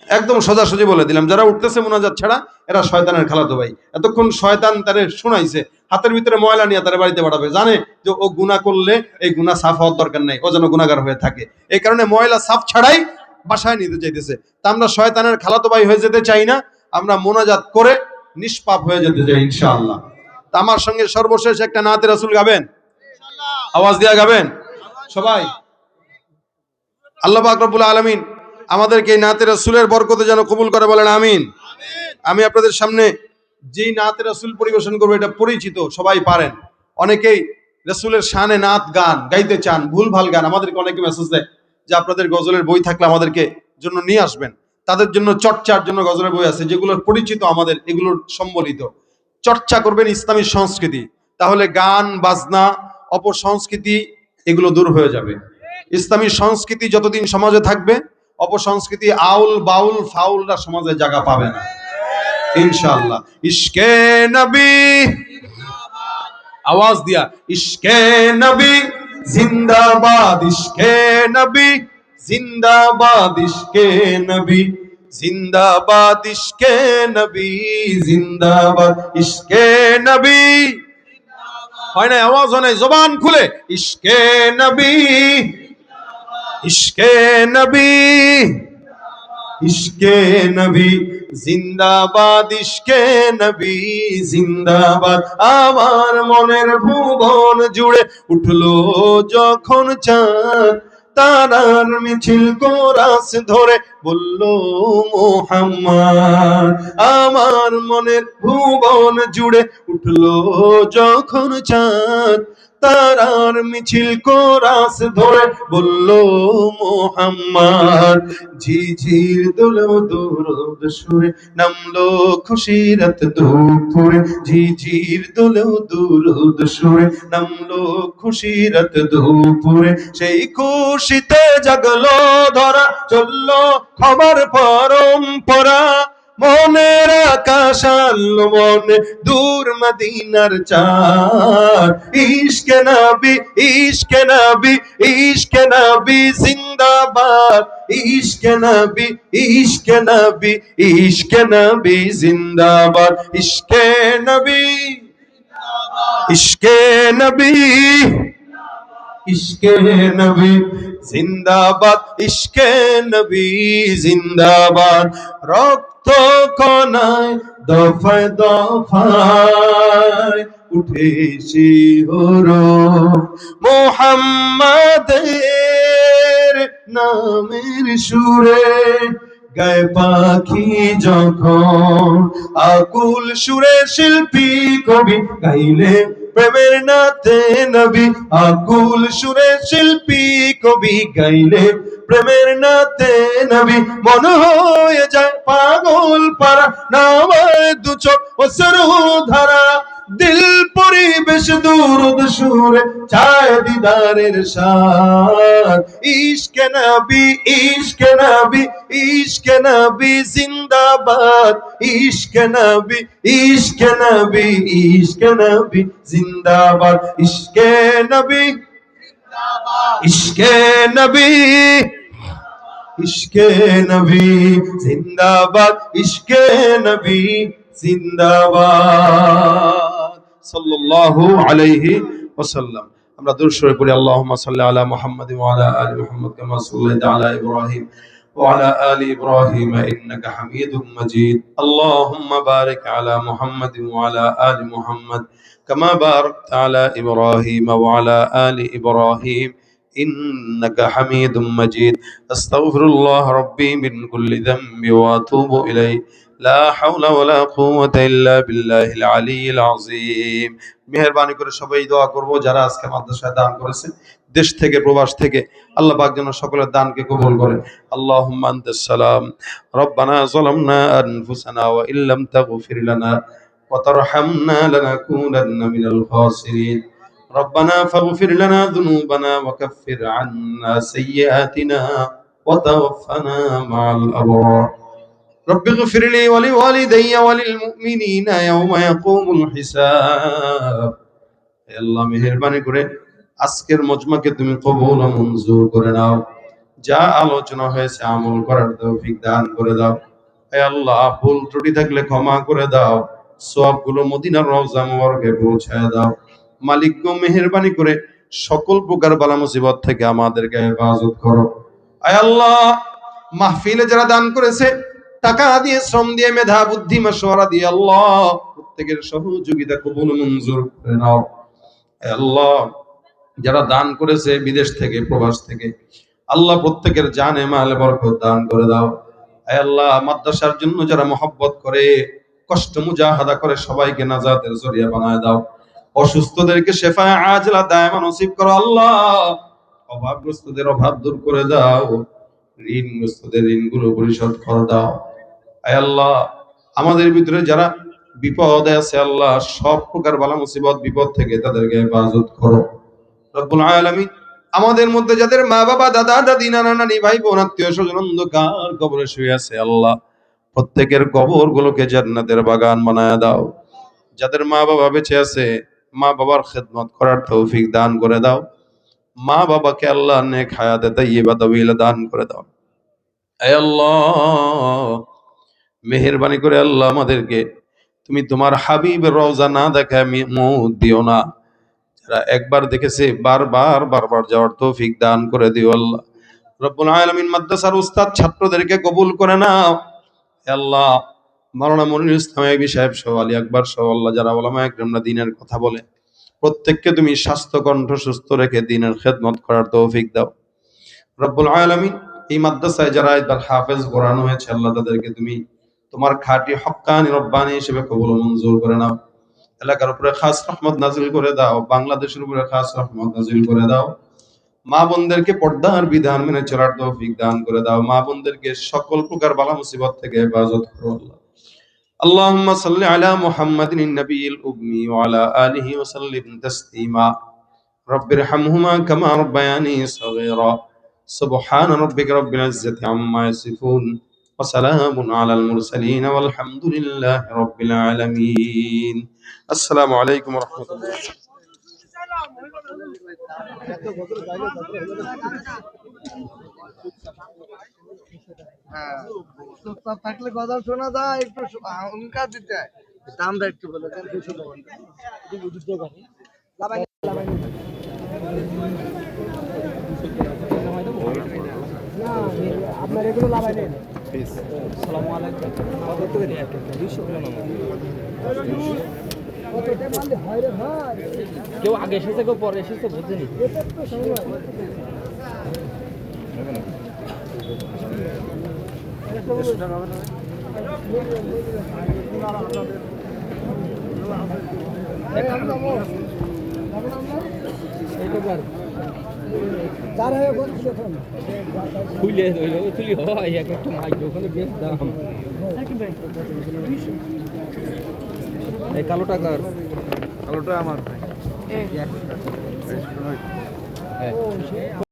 একদম সোজাসুজি বলে দিলাম, যারা উঠতেছে মোনাজাত ছাড়া এরা শয়তানের খালাতো ভাই। এতক্ষণ শয়তান তারে শোনাইছে, হাতের ভিতরে ময়লা নিয়ে তারে বাড়িতে পাঠাবে, জানে যে ও গুনাহ করলে এই গুনাহ সাফ হওয়ার দরকার নাই, ও যেন গুনাহগার হয়ে থাকে। এই কারণে ময়লা সাফ ছাড়াই বাসায় নিতে চাইতেছে। তা আমরা শয়তানের খালাতো ভাই হয়ে যেতে চাই না, আমরা মোনাজাত করে নিষ্পাপ হয়ে যেতে চাই ইনশাআল্লাহ। তা আমার সঙ্গে সর্বশেষ একটা নাতে রাসূল গাবেন, আওয়াজ দিয়া গাবেন সবাই। আল্লাহ পাক রব্বুল আলামিন আমাদেরকে এই নাতে রাসূলের বরকতে যেন কবুল করে, বলেন আমিন। আমি আপনাদের সামনে যেই নাতে রাসূল পরিবেশন করবো, এটা পরিচিত, সবাই পারেন। অনেকেই রাসূলের শানে নাত গান গাইতে চান, ভুল ভাল গান। আমাদেরকে অনেকে মেসেজ দেয় যে আপনাদের গজলের বই থাকলে আমাদেরকে জন্য নিয়ে আসবেন। তাদের জন্য চর্চার জন্য গজলের বই আছে, যেগুলো পরিচিত আমাদের, এগুলোর সম্বলিত। চর্চা করবেন ইসলামী সংস্কৃতি, তাহলে গান বাজনা অপসংস্কৃতি এগুলো দূর হয়ে যাবে। ইসলামী সংস্কৃতি যতদিন সমাজে থাকবে, অপসংস্কৃতি আউল বাউল ফাউলরা সমাজে জায়গা পাবে না ইনশাআল্লাহ। ইশকে নবী, আওয়াজ দিয়া, ইশকে নবী জিন্দাবাদ, ইশকে নবী জিন্দাবাদ, ইশকে নবী জিন্দাবাদ, ইশকে নবী জিন্দাবাদ, ইশকে নবী। হয় না? আওয়াজ হয় না? জবান খুলে, ইশকে নবী, ইশকে নবী, ইশকে নবী জিন্দাবাদ, ইশকে নবী জিন্দাবাদ। আমার মনের ভুবন জুড়ে উঠলো যখন চাঁদ, তারার মিছিল কোরাস ধরে বলল মুহাম্মদ। আমার মনের ভুবন জুড়ে উঠলো যখন চাঁদ, তারার মিছিল কোরাস ধরে বলল মুহাম্মদ। ঝিঝির দোলেও দুরুদ সুরে নামলো খুশিরাত দুপুরে, ঝিঝির দোলেও দুরুদ সুরে নামলো খুশিরাত দুপুরে। সেই খুশিতে জাগলো ধরা, চললো খবর পরম্পরা, মনের আকাশ আলো মনে দূর মদিনার চাঁদ। ইশকে নবী, ইশকে নবী, ইশকে নবী জিন্দাবাদ, ইশকে নবী, ইশকে নবী, ইশকে নবী জিন্দাবাদ, ইশকে নবী, ইশকে নবী, ইশকে নবী জিন্দাবাদ, ইশকে নবী জিন্দাবাদ। রক্ত কণায় দফায় দফায় উঠে শিহরণ, মুহাম্মাদের নামের সুরে গায়ে পাখি যখন আকুল সুরে শিল্পী কবি গাইলে প্রেমের নাতে নবী, আকুল সুরে শিল্পী কবি গাইলে প্রেমের নাতে নবী, মন হয়ে যায় পাগল পারা নামায় দু চোখ অশ্রু ধারা, দিল পরিবেশ দুরুদ সুরে চায় দিদারের সাথ, ইশকে নবী ইশকে নবী ইশকে নবী জিন্দাবাদ, ইশকে নবী ইশকে নবী ইশকে নবী জিন্দাবাদ, ইশকে নবী ইশকে নবী ইশকে নবী জিন্দাবাদ, ইশকে নবী জিন্দাবাদ সাল্লাল্লাহু আলাইহি ওয়াসাল্লাম। আমরা দুরূদ শরীফ পড়ি। আল্লাহুম্মা সাল্লি আলা মুহাম্মাদ ওয়া আলা আলি মুহাম্মাদ কামা সাল্লাইতা আলা ইব্রাহিম ওয়া আলা আলি ইব্রাহিম ইন্নাকা হামিদুম মাজিদ। আল্লাহুম্মা বারিক আলা মুহাম্মাদ ওয়া আলা আলি মুহাম্মাদ কামা বারাকতা আলা ইব্রাহিম ওয়া আলা আলি ইব্রাহিম إنك حميد مجيد أستغفر الله ربي من كل ذنب وأتوب إليه لا حول ولا قوة إلا بالله العلي العظيم। মেহেরবানি করে সবাই দোয়া করব যারা আজকে মাদ্রাসায় দান করেছে, দেশ থেকে প্রবাস থেকে, আল্লাহ পাক যেন সকলের দানকে কবুল করেন। আল্লাহুম্মা আনতাস সালাম রব্বানা যালামনা আনফুসানা ওয়া ইল্লাম তাগফির লানা ওয়া তারহামনা লানাকুনান্না মিনাল খাসিরিন। ربنا فاغفر لنا ذنوبنا وكفر عنا سيئاتنا وتوفنا مع الأبرار رب اغفر لي ولوالدي وللمؤمنين يوم يقوم الحساب। আল্লাহ মেহেরবানি করে আজকের মজমাকে তুমি কবুল ও মঞ্জুর করে নাও, যা আলোচনা হয়েছে আমল করার তৌফিক দান করে দাও। হে আল্লাহ, ভুল ত্রুটি থাকলে ক্ষমা করে দাও, সওয়াবগুলো মদিনার রওজা মুবারকে পৌঁছায় দাও। মালিক গো, মেহেরবানি করে সকল প্রকার বালা মুসিবত থেকে আমাদেরকে হেফাজত করো। আয় আল্লাহ, মাহফিলে যারা দান করেছে, টাকা দিয়ে, শ্রম দিয়ে, মেধা বুদ্ধি মাশওয়ারা দিয়ে, আল্লাহ প্রত্যেকের সহযোগিতা কবুল মঞ্জুর করে নাও। আয় আল্লাহ, যারা দান করেছে বিদেশ থেকে প্রবাস থেকে, আল্লাহ প্রত্যেকের জানে মালে বরকত দান করে দাও। আয় আল্লাহ, মাদ্রাসার জন্য যারা মহব্বত করে, কষ্ট মুজাহাদা করে, সবাইকে নাজাতের জরিয়া বানায় দাও। অসুস্থদেরকে শেফায়ে আজলা দায়মা নসিব করো আল্লাহ। অভাবগ্রস্তদের অভাব দূর করে দাও, ঋণগ্রস্তদের ঋণগুলো পরিশোধ করে দাও। আয় আল্লাহ, আমাদের ভিতরে যারা বিপদে আছে, আল্লাহ সব প্রকার বালা মুসিবত বিপদ থেকে তাদেরকে হেফাজত করো রব্বুল আলামিন। আমাদের মধ্যে যাদের মা বাবা, দাদা দাদি, নানা নানি, ভাই বোন, আত্মীয় স্বজন অন্ধকার কবরে শুয়ে আছে, আল্লাহ প্রত্যেকের কবরগুলোকে জান্নাতের বাগান বানায় দাও। যাদের মা বাবা বেঁচে আছে, মা বাবার খেদমত করার তৌফিক দান করে দাও। মা বাবাকে আল্লাহ নেক হায়াতে তাইয়্যিবা তাওয়িলা দান করে দাও। হে আল্লাহ, মেহেরবানি করে আল্লাহ আমাদেরকে তুমি তোমার হাবিবের রওজা না দেখায় মউত দিও না। যারা একবার দেখেছে বারবার বারবার যাওয়ার তৌফিক দান করে দিও আল্লাহ রব্বুল আলামিন। মাদ্রাসার উস্তাদ ছাত্রদেরকে কবুল করে নাও। হে আল্লাহ, মাওলানা মনিরুল ইসলাম আইবি সাহেব সহ, আলী আকবর সহ, আল্লাহ যারা উলামা একরামরা দ্বীনের কথা বলে, প্রত্যেককে তুমি স্বাস্থ্য কণ্ঠ সুস্থ রেখে দ্বীনের খেদমত করার তৌফিক দাও রব্বুল আলামিন। এই মাদ্রাসায় যারা এবার হাফেজ কোরআন হয়েছে, আল্লাহ তাদেরকে তুমি তোমার খাঁটি হক্কানি রব্বানি হিসেবে কবুল ও মঞ্জুর করে নাও। এলাকার উপরে খাস রহমত নাজিল করে দাও, বাংলাদেশের উপরে খাস রহমত নাজিল করে দাও। মা বোনদেরকে পর্দার বিধান মেনে চলার তৌফিক দান করে দাও। মা বোনদেরকে সকল প্রকার বালা মুসিবত থেকে হেফাজত করো আল্লাহ। اللهم صل على محمد النبي الأمي وعلى آله وسلم تسليما رب ارحمهما كما ربياني صغيرا سبحان ربك رب العزة عما يصفون وسلام على المرسلين والحمد لله رب العالمين السلام عليكم ورحمة الله থাকলে কথা শোনা যায়, একটু অহংকার দিতে হয়, দামটা একটু বলে দেন। আপনার এগুলো লাভাই নেই। আসসালামু আলাইকুম। কেউ আগে এসেছে, কেউ পরে এসেছে, বুঝেনি। খুলে তুলি হয় এক একটা মাইক ওখানে বেশ দাম এই কালো টাকার কালোটা আমার ভাই হ্যাঁ